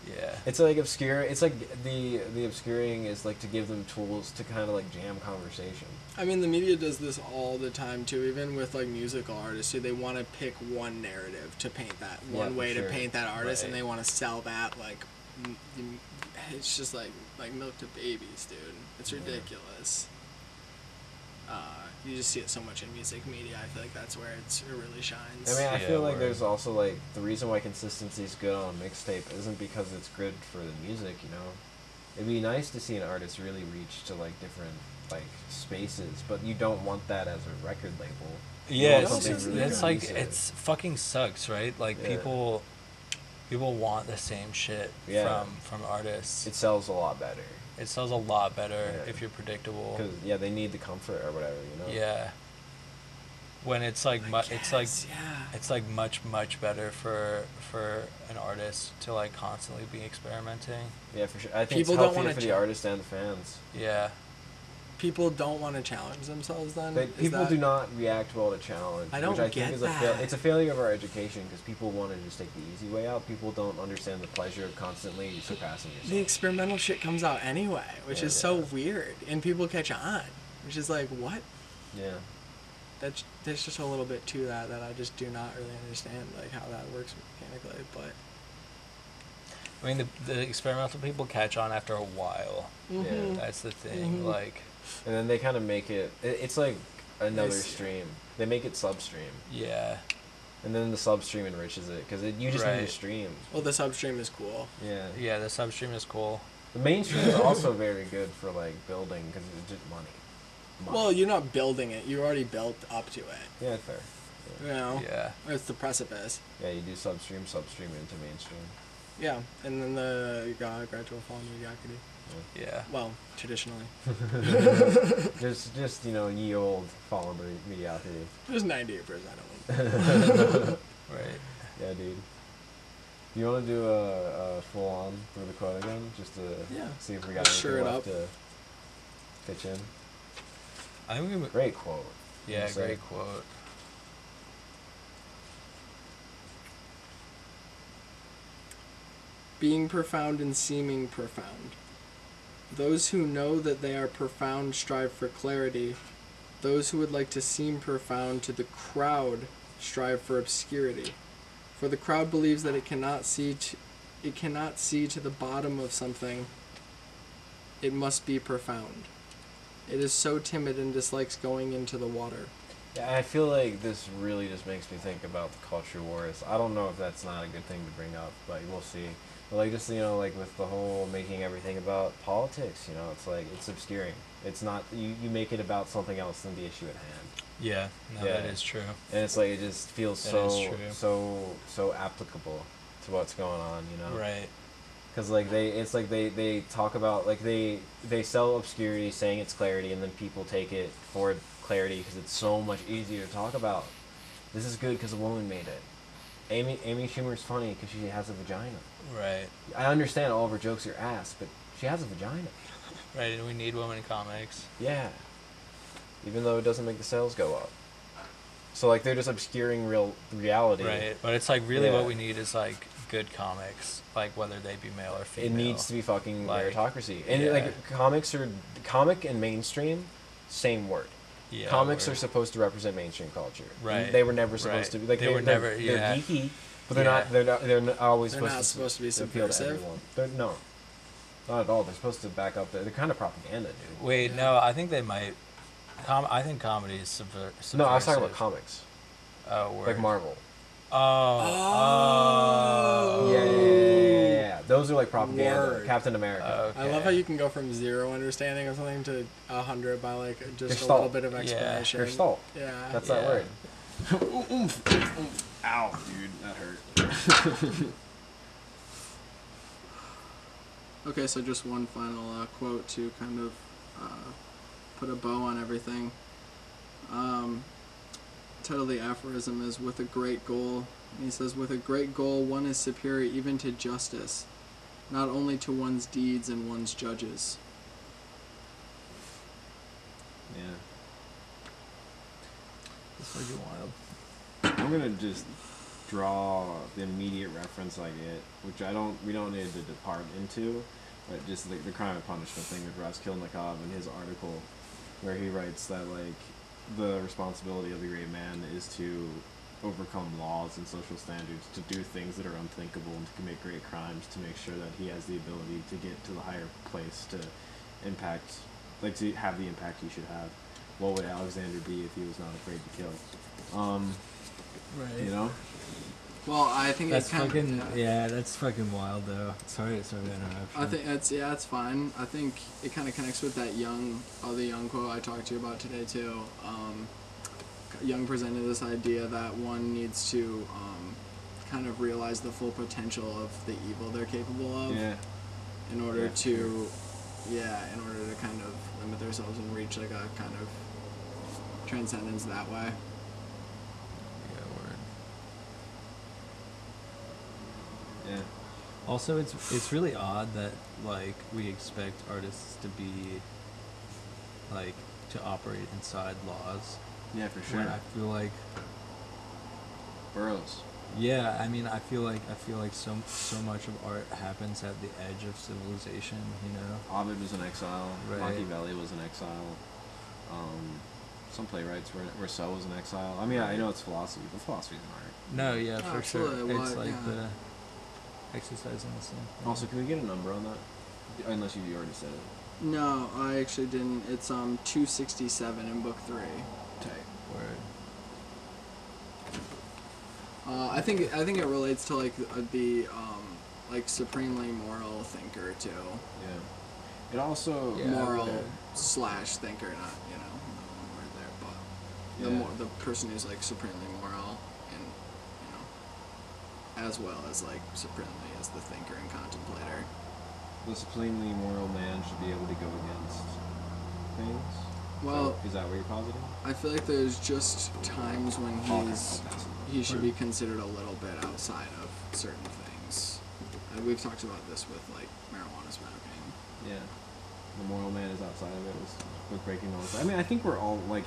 Yeah. It's like obscure. It's like the obscuring is like to give them tools to kind of like jam conversation. I mean, the media does this all the time too. Even with like musical artists, who they want to pick one narrative to paint that one for way sure. to paint that artist, and Right. they want to sell that like. It's just like milk to babies, dude. It's ridiculous. You just see it so much in music media. I feel like that's where it really shines. I mean, I Yeah, feel like word. there's also like the reason why consistency is good on a mixtape isn't because it's good for the music. You know, it'd be nice to see an artist really reach to like different like spaces, but you don't want that as a record label. You Yeah, want it's, something really it's like cohesive. it's fucking sucks, right? Like Yeah. people want the same shit Yeah. from artists. It sells a lot better It sells a lot better Yeah. if you're predictable. because they need the comfort or whatever. You know. Yeah. When it's like it's like yeah. it's like much better for an artist to like constantly be experimenting. Yeah, for sure. I think People it's don't healthy wanna for the artist and the fans. Yeah. People don't want to challenge themselves. Then People do not react well to challenge. I don't which I get think is that. it's a failure of our education because people want to just take the easy way out. People don't understand the pleasure of constantly surpassing yourself. The experimental shit comes out anyway, which Yeah, is so yeah. weird, and people catch on, which is like what? Yeah. there's just a little bit to that I just do not really understand, like how that works mechanically. But I mean, the experimental people catch on after a while. Mhm. That's the thing. Mhm. Like, And then they kind of make it's like another Nice. stream. They make it substream. yeah, And then the substream enriches it, because you just need Right. a stream. well, the substream is cool. yeah. The substream is cool. The mainstream is also very good for, like, building, because it's just money. Well, you're not building it; you already built up to it. Yeah, fair. You know, Yeah. it's the precipice. Yeah, you do substream into mainstream. Yeah, and then the gradual fall into mediocrity. Yeah. Well, traditionally, Just ye old fall into mediocrity. there's 98% of them. Right. Yeah, dude. You want to do a full on through the quote again, just to Yeah. see if we got Sure anything it left up. to pitch in? I think Great quote. yeah, I'd say. great quote. Being profound and seeming profound. Those who know that they are profound strive for clarity. Those who would like to seem profound to the crowd strive for obscurity. For the crowd believes that it cannot see to the bottom of something. It must be profound. It is so timid and dislikes going into the water. Yeah, I feel like this really just makes me think about the culture wars. I don't know if that's not a good thing to bring up, but we'll see. But like just like with the whole making everything about politics, it's like it's obscuring. It's not you make it about something else than the issue at hand. Yeah. No, Yeah. that is true. And it's like it just feels That so is true. so applicable to what's going on, Right. Because like they talk about like they sell obscurity saying it's clarity, and then people take it for clarity because it's so much easier to talk about. This is good because a woman made it. Amy Schumer's funny because she has a vagina. Right. I understand all of her jokes are ass, but she has a vagina. Right. And we need women in comics. Yeah. Even though it doesn't make the sales go up. So like they're just obscuring real reality. Right. But it's like really Yeah. what we need is like good comics, like whether they be male or female. It needs to be fucking Like, meritocracy. And yeah. like comic and mainstream, same word. Yeah, Comics we're- are supposed to represent mainstream culture. Right. They were never supposed Right. to be like They were never- They're yeah. geeky, but they're Yeah. not. They're not always They're supposed not to supposed to be appeal to subversive? everyone. No, not at all. They're supposed to back up. They're kind of propaganda, dude. Wait, no, I think they might. I think comedy is subversive. No, I was talking about comics, Oh, word. like Marvel. Oh. Yeah. Those are like propaganda. Word. Captain America. Okay. I love how you can go from zero understanding of something to 100 by like just a Gestalt. little bit of explanation. Gestalt. Yeah. That's Yeah. that word. Ow, dude, that hurt. Okay, so just one final quote to kind of put a bow on everything. Title of the aphorism is "With a great goal." And he says, "With a great goal, one is superior even to justice, not only to one's deeds and one's judges." Yeah. It's fucking wild. I'm gonna just draw the immediate reference I get, which we don't need to depart into, but just the crime and punishment thing with Raskolnikov in his article, where he writes that like the responsibility of the great man is to overcome laws and social standards, to do things that are unthinkable, and to commit great crimes, to make sure that he has the ability to get to the higher place, to impact, like to have the impact he should have. What would Alexander be if he was not afraid to kill? Right. You know? Well, I think That's it kind fucking of, that's fucking wild though. Sorry to interrupt. I think it's fine. I think it kind of connects with that the Young quote I talked to you about today too. Young presented this idea that one needs to kind of realize the full potential of the evil they're capable of in order Yeah, to kind of limit themselves and reach like a kind of transcendence that way. Yeah, word. Yeah. Also, it's really odd that like we expect artists to be like to operate inside laws. Yeah, for When sure. I feel like Burroughs. yeah, I mean, I feel like so much of art happens at the edge of civilization. You know. Ovid was in exile. Right. Machiavelli was in exile. some playwrights where So was an exile. I mean, I know it's philosophy, but philosophy's an art. No, yeah, Oh, for sure. absolutely. It's Well, like yeah. the exercising the same thing. Also, can we get a number on that? Unless you already said it. No, I actually didn't. It's 267 in book 3. Tight. Word. I think it relates to like the like supremely moral thinker too. Yeah. It also Yeah, moral okay. slash thinker, not no one word there, but Yeah. the person who's like supremely moral and as well as like supremely as the thinker and contemplator. the supremely moral man should be able to go against things. Well, is that what you're positing? I feel like there's just times when I'll he's pass it. he should be considered a little bit outside of certain things. We've talked about this with like marijuana smoking. Yeah. The moral man is outside of it with breaking laws. I mean, I think we're all like,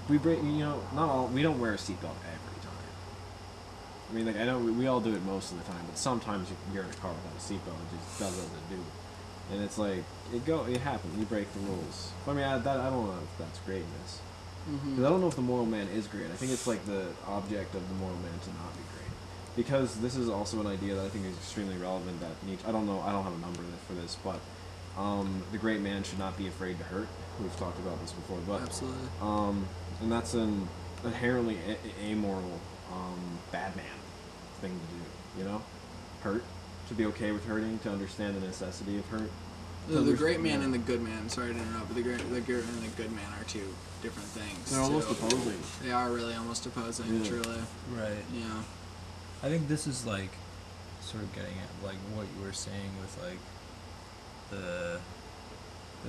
we break. Not all. We don't wear a seatbelt every time. I mean, like I know we all do it most of the time, but sometimes you're in a car without a seatbelt. It just does what it do, and it's like it happens. You break the rules. I mean, I don't know if that's greatness. Mm-hmm. Because I don't know if the moral man is great. I think it's like the object of the moral man to not be great. Because this is also an idea that I think is extremely relevant that Nietzsche, I don't know, I don't have a number for this, but the great man should not be afraid to hurt. We've talked about this before, but Absolutely. and that's an inherently amoral bad man thing to do, hurt, to be okay with hurting, to understand the necessity of hurt. The great man and the good man. Sorry to interrupt, but the great and the good man are two different things. They're almost too. opposing. They are really almost opposing. Yeah. Truly. Right. Yeah. I think this is like sort of getting at like what you were saying with like the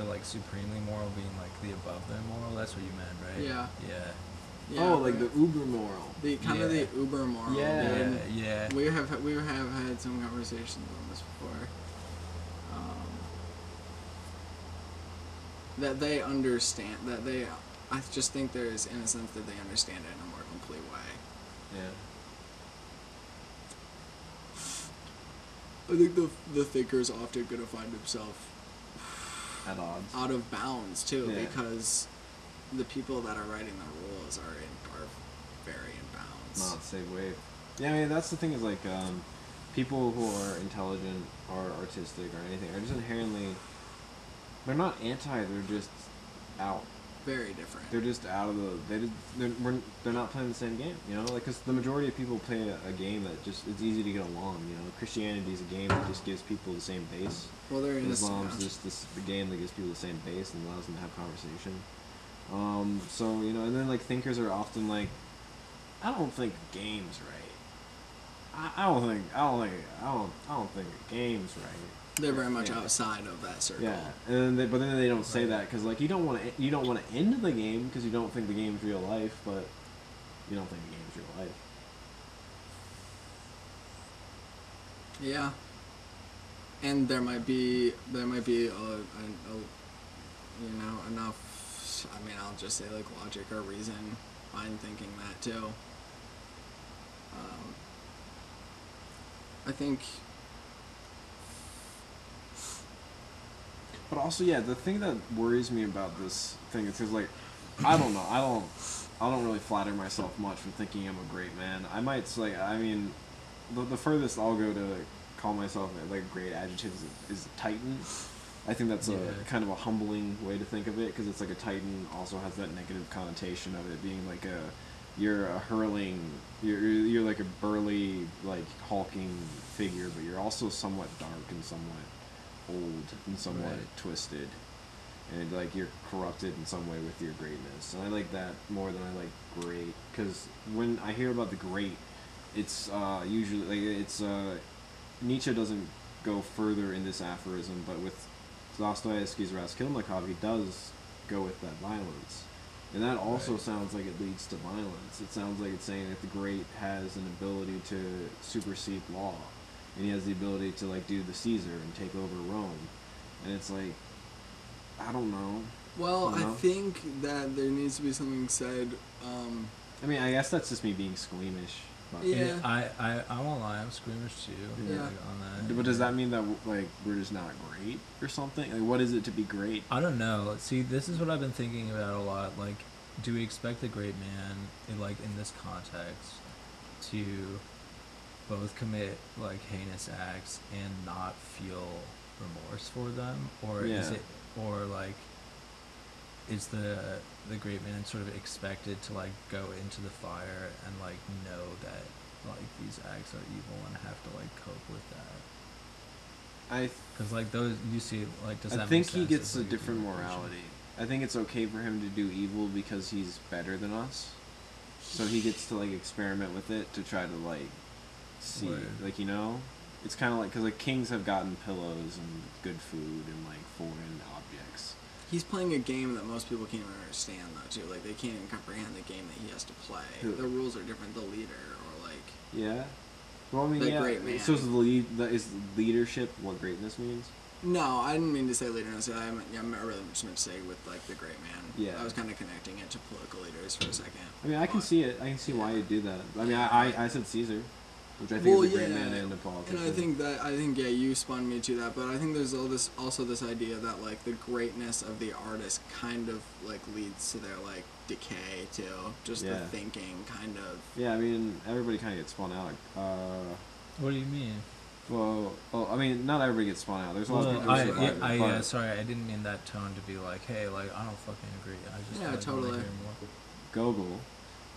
like supremely moral being like the above the immoral. That's what you meant, right? Yeah. Yeah. Yeah. Oh, like right. the uber moral. The kind of the uber moral. Yeah. dude. Yeah. We have had some conversations on this before. That they understand. I just think there's in a sense that they understand it in a more complete way. Yeah. I think the thinker is often going to find himself At odds. out of bounds too, Yeah. because the people that are writing the rules are very in bounds. Not the same way. Yeah, I mean that's the thing is like people who are intelligent or artistic or anything are just inherently. They're not anti. They're just out. Very different. They're just out of the. They're not playing the same game. Like because the majority of people play a game that just it's easy to get along. Christianity is a game that just gives people the same base. Well, they're in Islam's just the game that gives people the same base and allows them to have conversation. So and then like thinkers are often like, I don't think the game's right. I don't think the game's right. They're very much Yeah. outside of that circle. Yeah, and but then they don't say that because like you don't want to end the game because you don't think the game's real life, but you don't think the game's real life. Yeah. And there might be enough. I mean, I'll just say like logic or reason behind thinking that too. I think. But also, yeah, the thing that worries me about this thing is because, like, I don't know, I don't really flatter myself much for thinking I'm a great man. I might say, I mean, the furthest I'll go to like, call myself like a great adjective is titan. I think that's a kind of a humbling way to think of it because it's like a titan also has that negative connotation of it being like you're like a burly like hulking figure, but you're also somewhat dark and somewhat old and somewhat twisted, and like you're corrupted in some way with your greatness. And I like that more than I like great, because when I hear about the great, it's usually like it's Nietzsche doesn't go further in this aphorism, but with Dostoevsky's Raskolnikov, he does go with that violence, and that also sounds like it leads to violence. It sounds like it's saying that the great has an ability to supersede law, and he has the ability to like do the Caesar and take over Rome, and it's like, I don't know. Well, You know? I think that there needs to be something said. I mean, I guess that's just me being squeamish. But, Yeah. I won't lie, I'm squeamish too. Yeah. Like, on that. But does that mean that like we're just not great or something? Like, what is it to be great? I don't know. See, this is what I've been thinking about a lot. Like, do we expect the great man, in this context, to both commit like heinous acts and not feel remorse for them, or is Yeah. it, or like, is the great man sort of expected to like go into the fire and like know that like these acts are evil and have to like cope with that? Because like those, you see, like, does that I make think he sense gets as, a like, different human creature? morality. I think it's okay for him to do evil because he's better than us. So he gets to like experiment with it to try to like see, Word. like, you know, it's kind of like, because like kings have gotten pillows and good food and like foreign objects. He's playing a game that most people can't even understand, though, too. Like, they can't even comprehend the game that he has to play. Who? The rules are different. The leader, or like, Yeah. Well, I mean, The yeah. great man. So is leadership what greatness means? no, I didn't mean to say leaderness. I really just meant to say with like the great man. Yeah. I was kind of connecting it to political leaders for a second. I mean, I can But- see it. I can see why Yeah. you'd do that. I mean, I said Caesar, which I think is a great man and a politician. And I think you spun me to that, but I think there's also this idea that like the greatness of the artist kind of like leads to their like decay too, just the Yeah. thinking kind of. Yeah, I mean, everybody kind of gets spun out. What do you mean? Well, I mean, not everybody gets spun out. There's a lot of people who survive it, but sorry, I didn't mean that tone to be like, hey, like, I don't fucking agree. I just Yeah, like, totally. want to hear more. Gogol,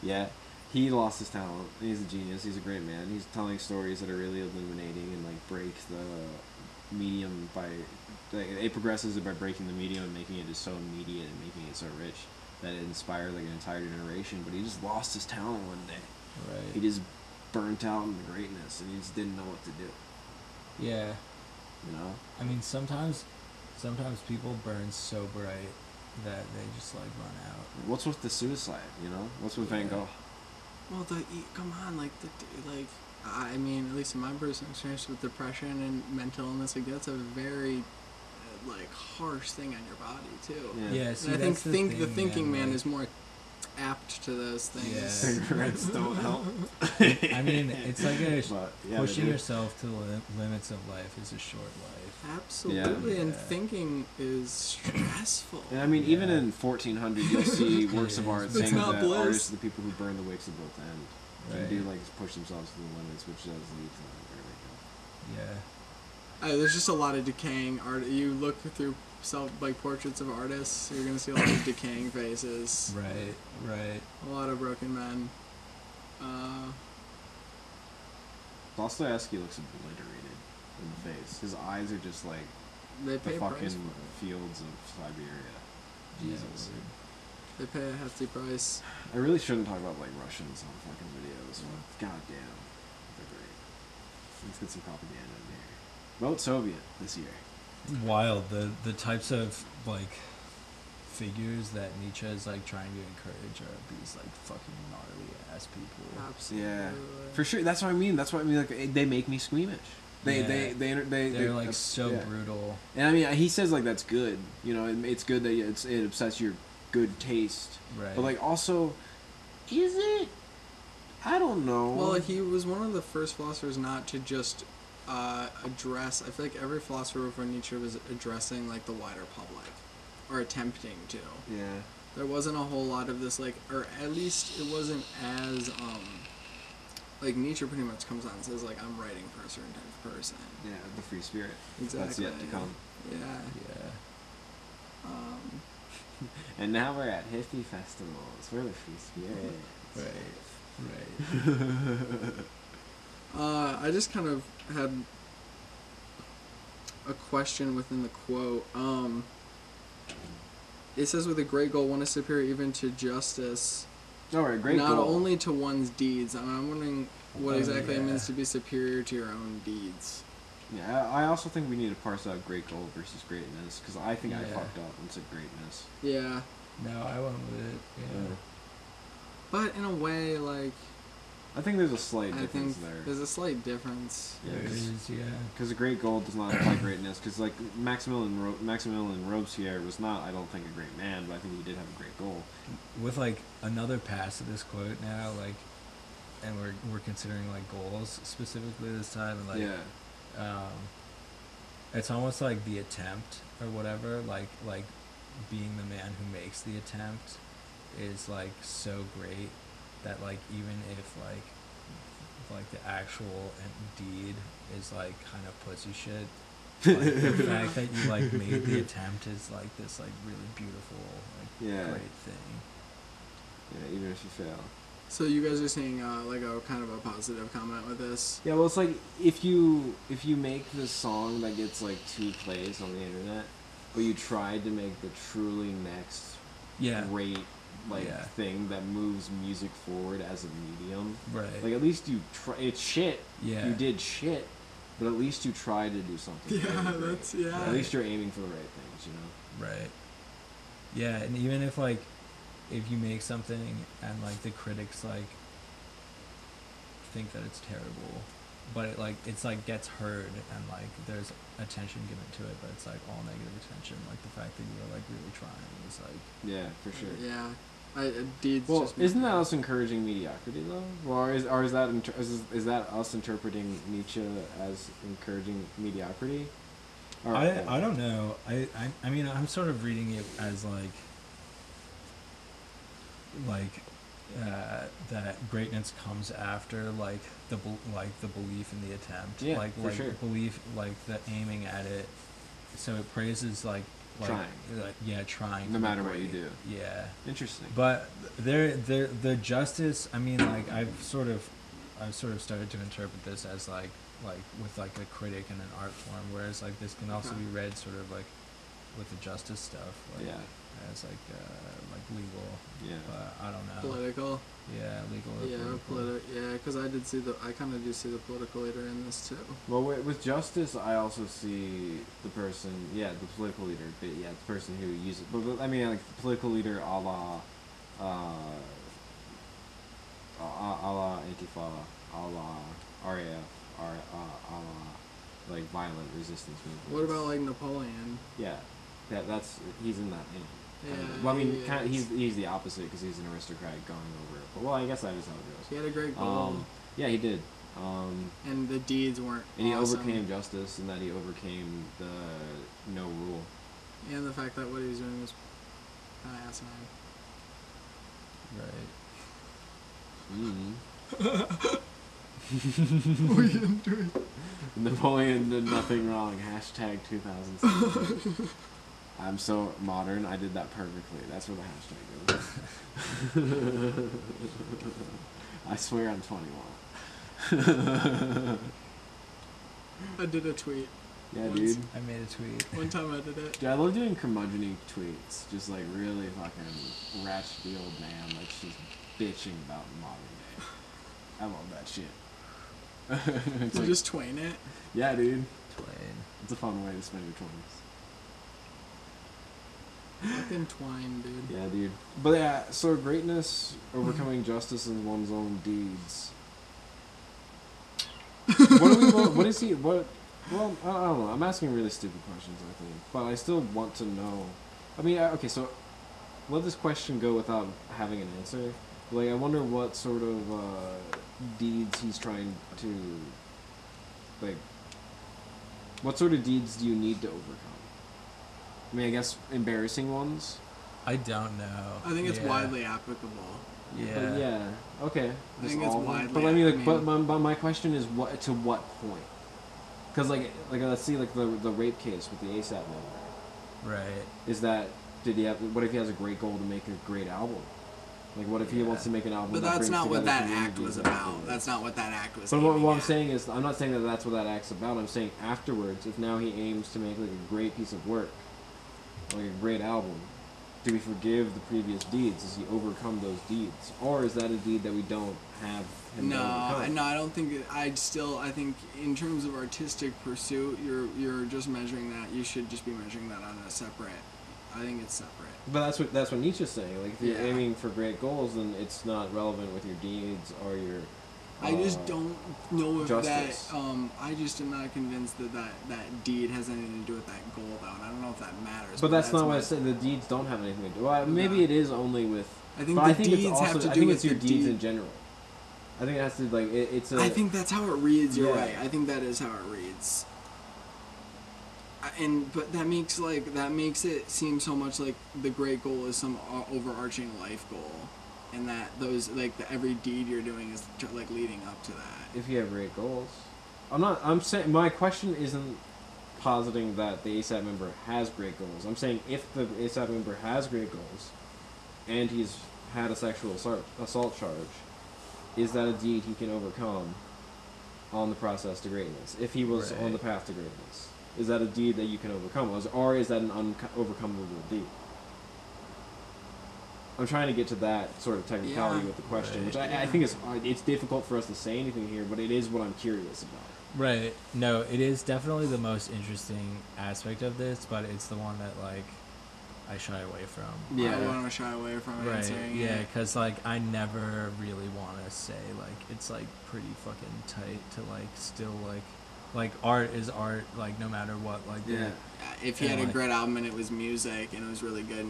yeah, he lost his talent. He's a genius. He's a great man. He's telling stories that are really illuminating and like break the medium by. It progresses it by breaking the medium and making it just so immediate and making it so rich that it inspired like an entire generation. But he just lost his talent one day. Right. He just burnt out in the greatness and he just didn't know what to do. Yeah. You know. I mean, sometimes people burn so bright that they just like run out. What's with the suicide? You know. What's with Van Yeah. Gogh? Well, come on, I mean, at least in my personal experience with depression and mental illness, like that's a very like harsh thing on your body too. Yeah. Yeah. See, And I think that's the the thing, thinking man like- is more apt to those things. Yeah. Cigarettes don't help. I mean, it's like But, yeah, pushing they do. yourself to the limits of life is a short life. Absolutely, and Yeah. thinking is stressful. And I mean, even Yeah. in 1400, you'll see works of art It's saying not that bliss. artists are the people who burn the wicks at both ends. Right. And do like push themselves to the limits, which does lead to where they go. Yeah. There's just a lot of decaying art. You look through portraits of artists, you're gonna see a lot of decaying faces, Right. Right. a lot of broken men. Dostoevsky looks obliterated in the face. His eyes are just like They the pay a price fucking for fields of Siberia. Jesus. Yeah, it. They pay a hefty price. I really shouldn't talk about like Russians on fucking videos. But goddamn, they're great. Let's get some propaganda in here. Vote Soviet this year. Wild, the types of like figures that Nietzsche is like trying to encourage are these like fucking gnarly ass people. Absolutely. Yeah, for sure. That's what I mean. That's what I mean. Like they make me squeamish. They're They're like so yeah. brutal. And I mean, he says like that's good. You know, it's good that it upsets your good taste. Right. But like also, is it? I don't know. Well, he was one of the first philosophers not to just address. I feel like every philosopher before Nietzsche was addressing like the wider public, or attempting to. Yeah. There wasn't a whole lot of this, like, or at least it wasn't as like Nietzsche pretty much comes on and says like I'm writing for a certain type of person. Yeah, the free spirit. Exactly. That's yet to come. Yeah. Yeah. And now we're at hippie festivals. We're the free spirit. Right. Right. I just kind of had a question within the quote. It says, with a great goal, one is superior even to justice, All right, great not goal. only to one's deeds. I'm wondering what exactly it yeah. means to be superior to your own deeds. Yeah, I also think we need to parse out great goal versus greatness, because I think I Yeah. fucked up and said greatness. Yeah. No, I went with it. Yeah. But in a way, like, I think there's a slight I difference think there. there's a slight difference. There is, yeah. Because a great goal does not imply greatness. Because like Maximilian Robespierre was not, I don't think, a great man, but I think he did have a great goal. With like another pass of this quote now, like, and we're considering like goals specifically this time, and like, Yeah. it's almost like the attempt or whatever, like being the man who makes the attempt is like so great that like even if like the actual deed is like kind of pussy shit, like the fact that you like made the attempt is like this like really beautiful like great thing. Yeah, even if you fail. So you guys are seeing like a kind of a positive comment with this. Yeah, well, it's like if you make this song that gets like 2 plays on the internet, but you tried to make the truly next great thing that moves music forward as a medium. Right. Like at least you try. It's shit. Yeah. You did shit, but at least you tried to do something. Yeah, really that's great. At least you're aiming for the right things, you know. Right. Yeah, and even if like if you make something and like the critics like think that it's terrible, but it like it's like gets heard and like there's attention given to it, but it's like all negative attention. Like the fact that you were like really trying is like for sure. Yeah. Deeds. Well, just isn't that us encouraging mediocrity though, or is that us interpreting Nietzsche as encouraging mediocrity? Or, I don't know. I mean I'm sort of reading it as like that greatness comes after like the belief in the attempt. Yeah, like for sure. Belief, like the aiming at it. So it praises like trying. Trying. No matter what you do. Yeah. Interesting. But the justice. I mean, like I've sort of started to interpret this as like with like a critic and an art form, whereas like this can also be read sort of like with the justice stuff. Like, as like legal. Yeah. But I don't know. Political. Yeah, legal. Or political. Yeah, because I kind of do see the political leader in this too. Well, with justice, I also see the person, the political leader, but the person who uses. But I mean, like the political leader, a la Antifa, a la RAF, a la like violent resistance movements. What about like Napoleon? Yeah, he's in that name. Yeah. Well, I mean, he's the opposite because he's an aristocrat going over it. But well, I guess that is how it goes. He had a great goal. Yeah, he did. And the deeds weren't. And he awesome. overcame justice, and that he overcame the no rule. And the fact that what he was doing was kind of asinine. Right. What are you doing? Napoleon did nothing wrong. Hashtag 2007. I'm so modern. I did that perfectly. That's where the hashtag goes. I swear I'm 21. I did a tweet. Yeah, once. dude. I made a tweet. One time I did it. Dude, I love doing curmudgeon-y tweets. Just like really fucking ratchet the old man. Like she's bitching about modern day. I love that shit. It's You like, just twain it. yeah, dude. Twain. It's a fun way to spend your 20s. Fucking twine, dude. Yeah, dude. But yeah, so greatness, overcoming justice in one's own deeds. What is he? What? Well, I don't know. I'm asking really stupid questions, I think, but I still want to know. I mean, okay, so let this question go without having an answer. Like, I wonder what sort of deeds he's trying to, like, what sort of deeds do you need to overcome? I mean, I guess embarrassing ones. I don't know. I think it's widely applicable. Yeah. But yeah. Okay. I think it's widely. But I mean, like, but my question is, what to what point? Because like let's see, like the rape case with the ASAP member. Right. Is that what if he has a great goal to make a great album? Like, what if he wants to make an album? But that that's brings not what together that act communities was and about. everything? That's not what that act was. But what I'm aiming saying is, I'm not saying that that's what that act's about. I'm saying afterwards, if now he aims to make like a great piece of work, like a great album, do we forgive the previous deeds? Does he overcome those deeds, or is that a deed that we don't have him overcome? No, I don't think. I think in terms of artistic pursuit, you're just measuring that. You should just be measuring that on a separate. I think it's separate. But that's what Nietzsche's saying. Like, if you're aiming for great goals, then it's not relevant with your deeds or your. I just don't know if justice. that. I just am not convinced that deed has anything to do with that goal, though, and I don't know if that matters. But that's not what I said. The deeds don't have anything to do. Well, maybe it is only with. I think but the deeds have to do I think with it's your the deeds deed. in general. I think it has to like it's a. I think that's how it reads. You're Yeah. right. I think that is how it reads. But that makes it seem so much like the great goal is some overarching life goal, and that those every deed you're doing is like leading up to that. If you have great goals, I'm saying my question isn't positing that the ASAP member has great goals. I'm saying if the ASAP member has great goals, and he's had a sexual assault charge, is that a deed he can overcome on the process to greatness? If he was on the path to greatness, is that a deed that you can overcome, or is that an overcomable deed? I'm trying to get to that sort of technicality with the question, which I think it's difficult for us to say anything here, but it is what I'm curious about. Right. No, it is definitely the most interesting aspect of this, but it's the one that like I shy away from. Yeah, I want to shy away from answering. Yeah, because like I never really want to say like it's like pretty fucking tight to like still like art is art, like no matter what. Like if he had a great album and it was music and it was really good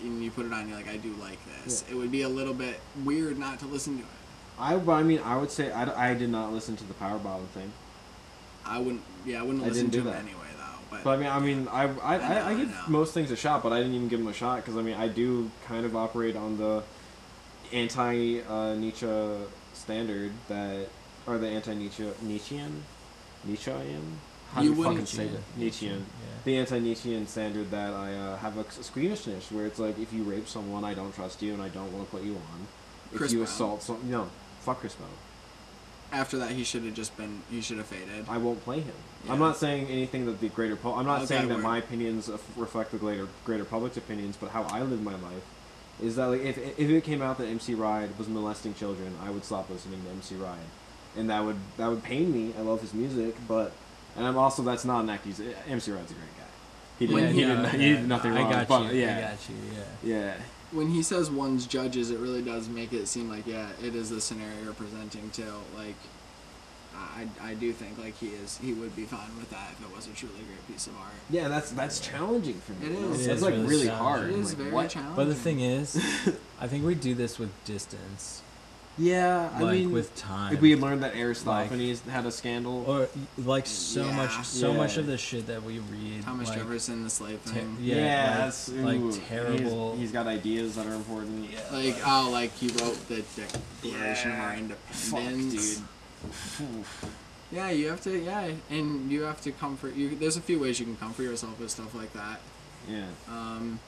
and you put it on, you're like, I do like this. It would be a little bit weird not to listen to it. I would say I did not listen to the Power Bottom thing. I wouldn't listen to it anyway, though. But I give most things a shot, but I didn't even give them a shot because I do kind of operate on the anti-Nietzsche standard or the anti-Nietzschean. How do you fucking say it? Nietzschean. Yeah. The anti-Nietzschean standard that I have a squeamishness where it's like, if you rape someone, I don't trust you and I don't want to put you on. If you assault someone, no, fuck Chris Brown. After that, he should have faded. I won't play him. Yeah. I'm not saying anything that the greater I'm not saying that my opinions reflect the greater public's opinions, but how I live my life is that like if it came out that MC Ride was molesting children, I would stop listening to MC Ride. And that would pain me. I love his music, and I'm also, that's not an accusation. MC Ride's a great guy. He did nothing wrong. I got you. Yeah. When he says one's judges, it really does make it seem like it is the scenario you're presenting too. Like, I do think like he would be fine with that if it was a truly great piece of art. Yeah, that's challenging for me. It is. It's like really hard. It is like, very challenging. But the thing is, I think we do this with distance. Yeah, I mean, with time, we learned that Aristophanes had a scandal, or like so much of the shit that we read. Thomas Jefferson, the slave thing. That's like terrible. He's got ideas that are important. Yeah. Like he wrote the Declaration of Our Independence. Fuck, dude. Yeah, you have to. Yeah, and you have to comfort. There's a few ways you can comfort yourself with stuff like that. Yeah. And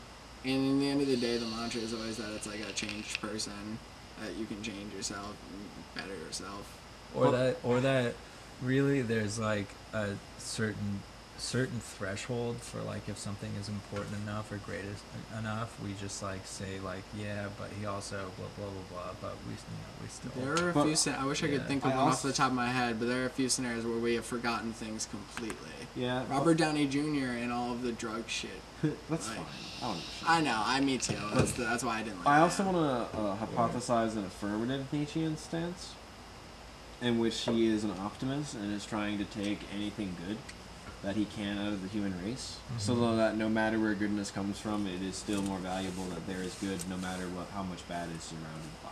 in the end of the day, the mantra is always that it's like a changed person. That you can change yourself and better yourself, or that really there's like a certain threshold for like if something is important enough or great enough, we just like say like but he also blah blah blah blah, but we still there are a few I wish I could think of one off the top of my head, but there are a few scenarios where we have forgotten things completely. Yeah, Robert Downey Jr. and all of the drug shit. That's like, fine. I know. Me too. That's why I didn't like I also want to hypothesize an affirmative Nietzschean stance in which he is an optimist and is trying to take anything good that he can out of the human race, so that no matter where goodness comes from, it is still more valuable that there is good no matter how much bad is surrounded by.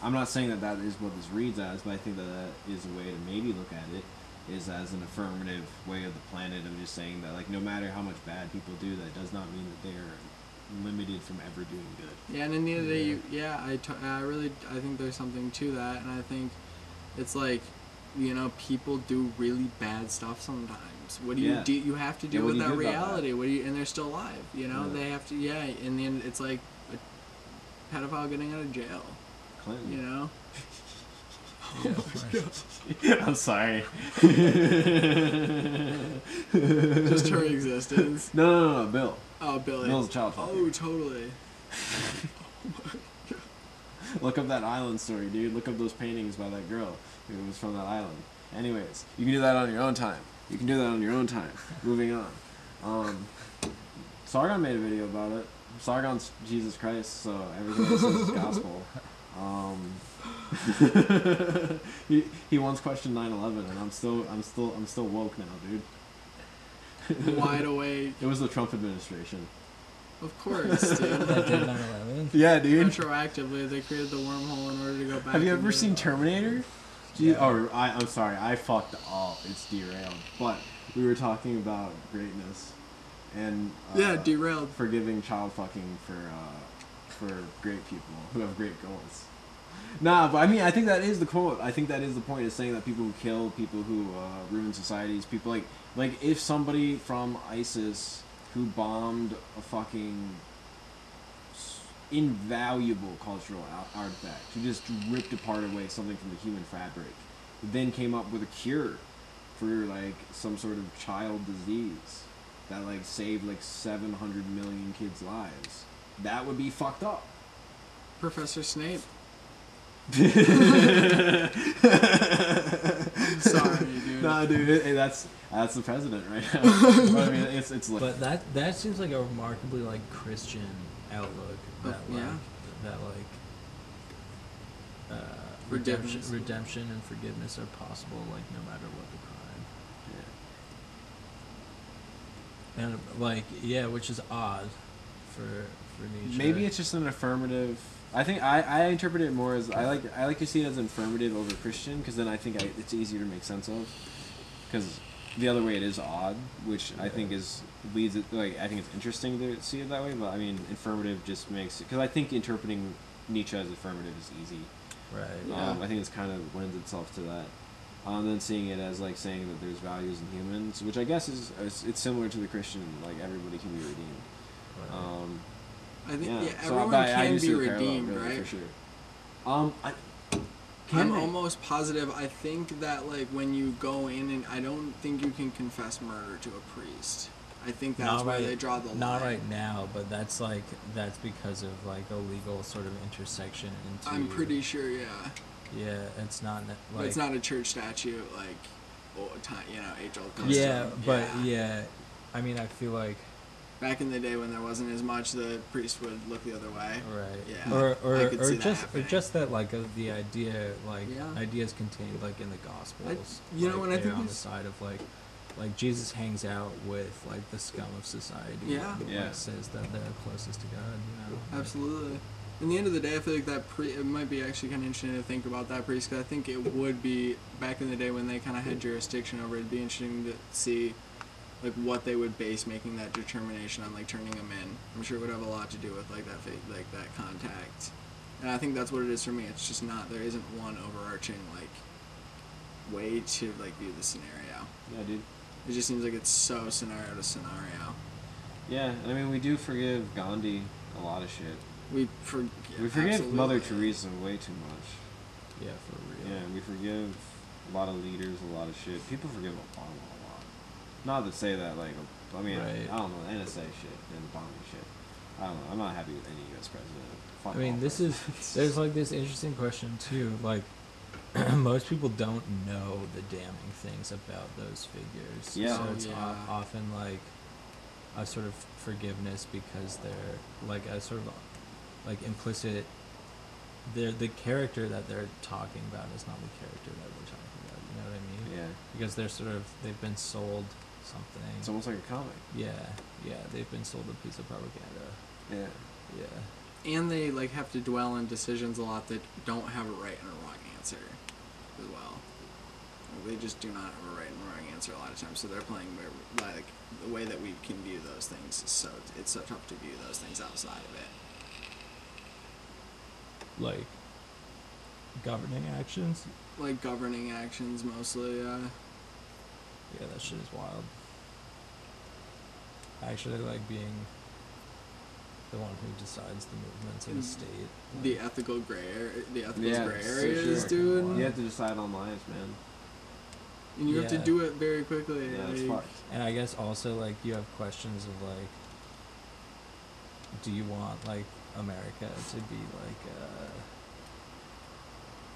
I'm not saying that is what this reads as, but I think that is a way to maybe look at it, is as an affirmative way of the planet of just saying that like no matter how much bad people do, that does not mean that they're limited from ever doing good. Yeah, and in the end of the day, I think there's something to that, and I think it's like, people do really bad stuff sometimes. What do you do? You have to deal with that reality. And they're still alive. They have to. Yeah, in the end, it's like a pedophile getting out of jail. Clinton. Oh my God. I'm sorry. Just her existence. No, Bill. Oh, Billy. Bill's a child fucker. Oh, totally. Look up that island story, dude. Look up those paintings by that girl who was from that island. Anyways, you can do that on your own time. Moving on. Sargon made a video about it. Sargon's Jesus Christ, so everything he says is gospel. He once questioned 9/11, and I'm still woke now, dude. Wide awake. It was the Trump administration. Of course, dude. That did 9/11. Yeah, dude. Retroactively, they created the wormhole in order to go back. Have you ever seen Terminator? Yeah. I'm sorry, I fucked all. It's derailed. But we were talking about greatness, and derailed. forgiving child fucking for great people who have great goals. Nah, but I mean, I think that is the quote. I think that is the point, is saying that people who kill, people who ruin societies, people like if somebody from ISIS who bombed a fucking invaluable cultural artifact, who just ripped apart away something from the human fabric, then came up with a cure for like some sort of child disease that like saved like 700 million kids' lives, that would be fucked up. Professor Snape. Sorry, dude. Nah, dude, that's the president right now. But I mean, it's like. But that seems like a remarkably like Christian outlook. That Yeah. redemption and forgiveness are possible, like no matter what the crime. And like which is odd for Nietzsche. Maybe it's just an affirmative. I think I interpret it more as I like to see it as an affirmative over Christian, because then I think it's easier to make sense of. Because the other way it is odd, which I think leads it, like I think it's interesting to see it that way. But I mean, affirmative just makes it, because I think interpreting Nietzsche as affirmative is easy. Right. Yeah. I think it's kind of lends itself to that. Then seeing it as like saying that there's values in humans, which I guess is it's similar to the Christian, like everybody can be redeemed. Right. I think So, everyone but I can do see be the parallel, redeemed, really, right? For sure. I'm almost positive. I think that like when you go in, and I don't think you can confess murder to a priest. I think that's Not where right- they draw the line. Not right now, but that's because of like a legal sort of intersection into. I'm pretty sure, yeah. Yeah, it's not But like. it's not a church statute, like, age-old custom. Yeah, but I mean, I feel like. Back in the day when there wasn't as much, the priest would look the other way. Right. Yeah. Or I could see that just happening. that like of the idea, like ideas contained like in the Gospels. you know, like, when I they're think on the it's- side of like Jesus hangs out with like the scum of society. Yeah. And, Yeah. like, says that they're closest to God. You know. Like, Absolutely. In the end of the day, I feel like it might be actually kind of interesting to think about that priest, because I think it would be, back in the day when they kind of had jurisdiction over it, it'd be interesting to see like what they would base making that determination on, like turning him in. I'm sure it would have a lot to do with like that contact. And I think that's what it is for me. It's just not, there isn't one overarching like way to like view the scenario. Yeah, dude. It just seems like it's so scenario to scenario. Yeah, I mean, we do forgive Gandhi a lot of shit. We forgive Mother absolutely. Teresa way too much. yeah, for real. Yeah, we forgive a lot of leaders, a lot of shit. People forgive Obama a lot. Not to say that, like, I mean, Right. I don't know, NSA shit and bombing shit. I don't know. I'm not happy with any U.S. president. Fuck I mean, all presidents. there's like this interesting question too. Like, most people don't know the damning things about those figures. Yeah. So Oh, it's yeah. often like a sort of forgiveness because they're like a sort of like implicit. The character that they're talking about is not the character that we're talking about. You know what I mean? Yeah. Because they've been sold something. It's almost like a comic. Yeah, they've been sold a piece of propaganda. Yeah. Yeah. And they like have to dwell in decisions a lot that don't have a right and a wrong answer as well. They just do not have a right and wrong answer a lot of times. So they're playing like the way that we can view those things is it's so tough to view those things outside of it. Like governing actions. Like governing actions mostly, Yeah, that shit is wild. I actually like being the one who decides the movements of the state. the ethical gray Yeah, gray for areas, sure. dude. You have to decide on lives, man. And you have to Yeah. do it very quickly. Yeah, it's like, fucked. And I guess also like you have questions of like, do you want like America to be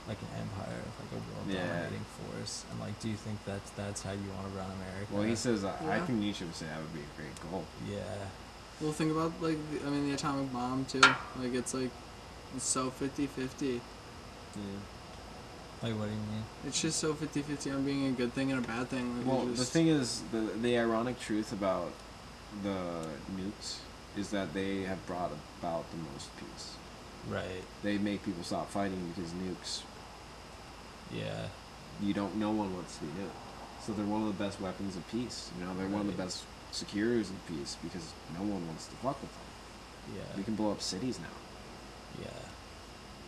like an empire, like a world Yeah. dominating force, and like do you think that's how you want to run America? Well, he says, I Yeah. think Nietzsche would say that would be a great goal. Yeah. Well, think about like the atomic bomb too. Like it's so 50-50. Yeah. Like what do you mean? It's just so 50-50 on being a good thing and a bad thing. Like, Well, it the just, thing is, the ironic truth about the nukes is that they have brought about the most peace. Right. They make people stop fighting because nukes, Yeah. no one wants to be nuked. So they're one of the best weapons of peace. You know, they're one of the Right. best secure as a piece because no one wants to fuck with them. Yeah. We can blow up cities now. Yeah.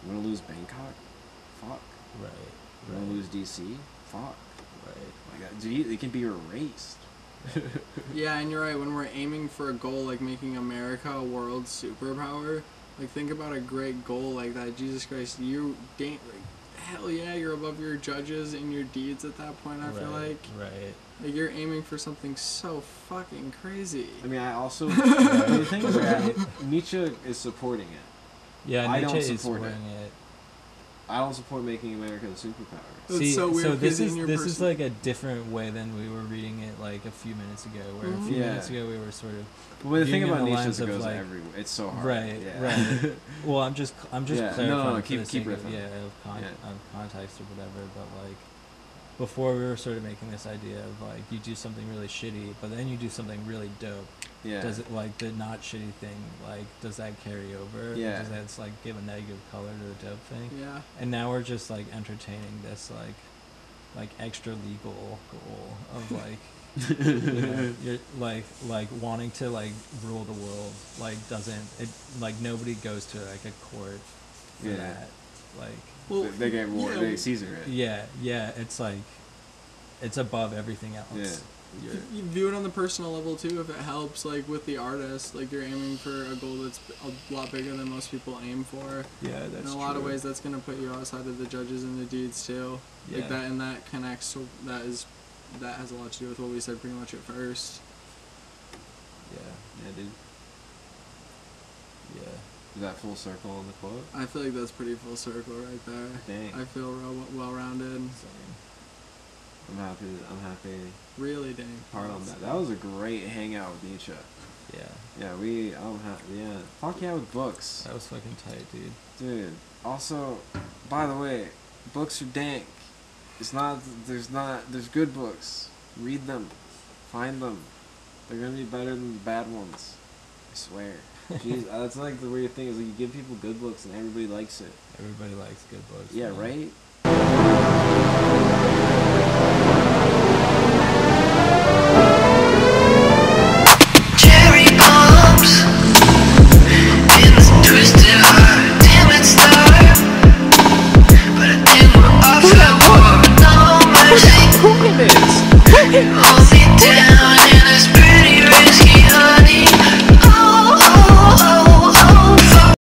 You want to lose Bangkok? Fuck. Right. You want to lose DC? Fuck. Right. Like, dude, it can be erased. Yeah, and you're right. When we're aiming for a goal like making America a world superpower, like think about a great goal like that. Jesus Christ, hell yeah, you're above your judges and your deeds at that point. I feel like you're aiming for something so fucking crazy. I mean, I also the thing is that Nietzsche is supporting it. Yeah, I Nietzsche don't is support supporting it. it. I don't support making America the superpower. That's See, so weird. so this 'cause in is your this is person- like a different way than we were reading it like a few minutes ago. Where a few Yeah. minutes ago we were sort of But the thing viewing it about in the Nietzsche lens is it of, goes like, everywhere. It's so hard. right, Yeah. right. Well, I'm just Yeah. clarifying No, for keep the sake of, riffing. of context or whatever. But like before, we were sort of making this idea of like you do something really shitty, but then you do something really dope. Yeah. Does it like the not shitty thing? Like, does that carry over? Yeah. Does that like give a negative color to the dope thing? Yeah. And now we're just like entertaining this like extra legal goal of like you know, you're like wanting to like rule the world. Like doesn't it like nobody goes to like a court for Yeah. that. Like Well, They get more. yeah, They Caesar it. yeah, it's like it's above everything else. Yeah. You view it on the personal level too. If it helps, like with the artist, like you're aiming for a goal that's a lot bigger than most people aim for. Yeah, that's In true. a lot of ways, that's gonna put you outside of the judges and the deeds too. Yeah. Like that, and that connects to that has a lot to do with what we said pretty much at first. Yeah, Yeah, dude. yeah. Is that full circle on the quote? I feel like that's pretty full circle right there. Dang. I feel real well-rounded. Same. I'm happy. Really dang. Part on that. That was a great hangout with Nietzsche. Yeah, Yeah, yeah. Fuck yeah with books. that was fucking tight, dude. Dude. Also, by the way, books are dank. There's good books. Read them. Find them. They're gonna be better than the bad ones. I swear. Jeez, that's like the weird thing is like you give people good books and everybody likes it. Everybody likes good books. Yeah, man. right?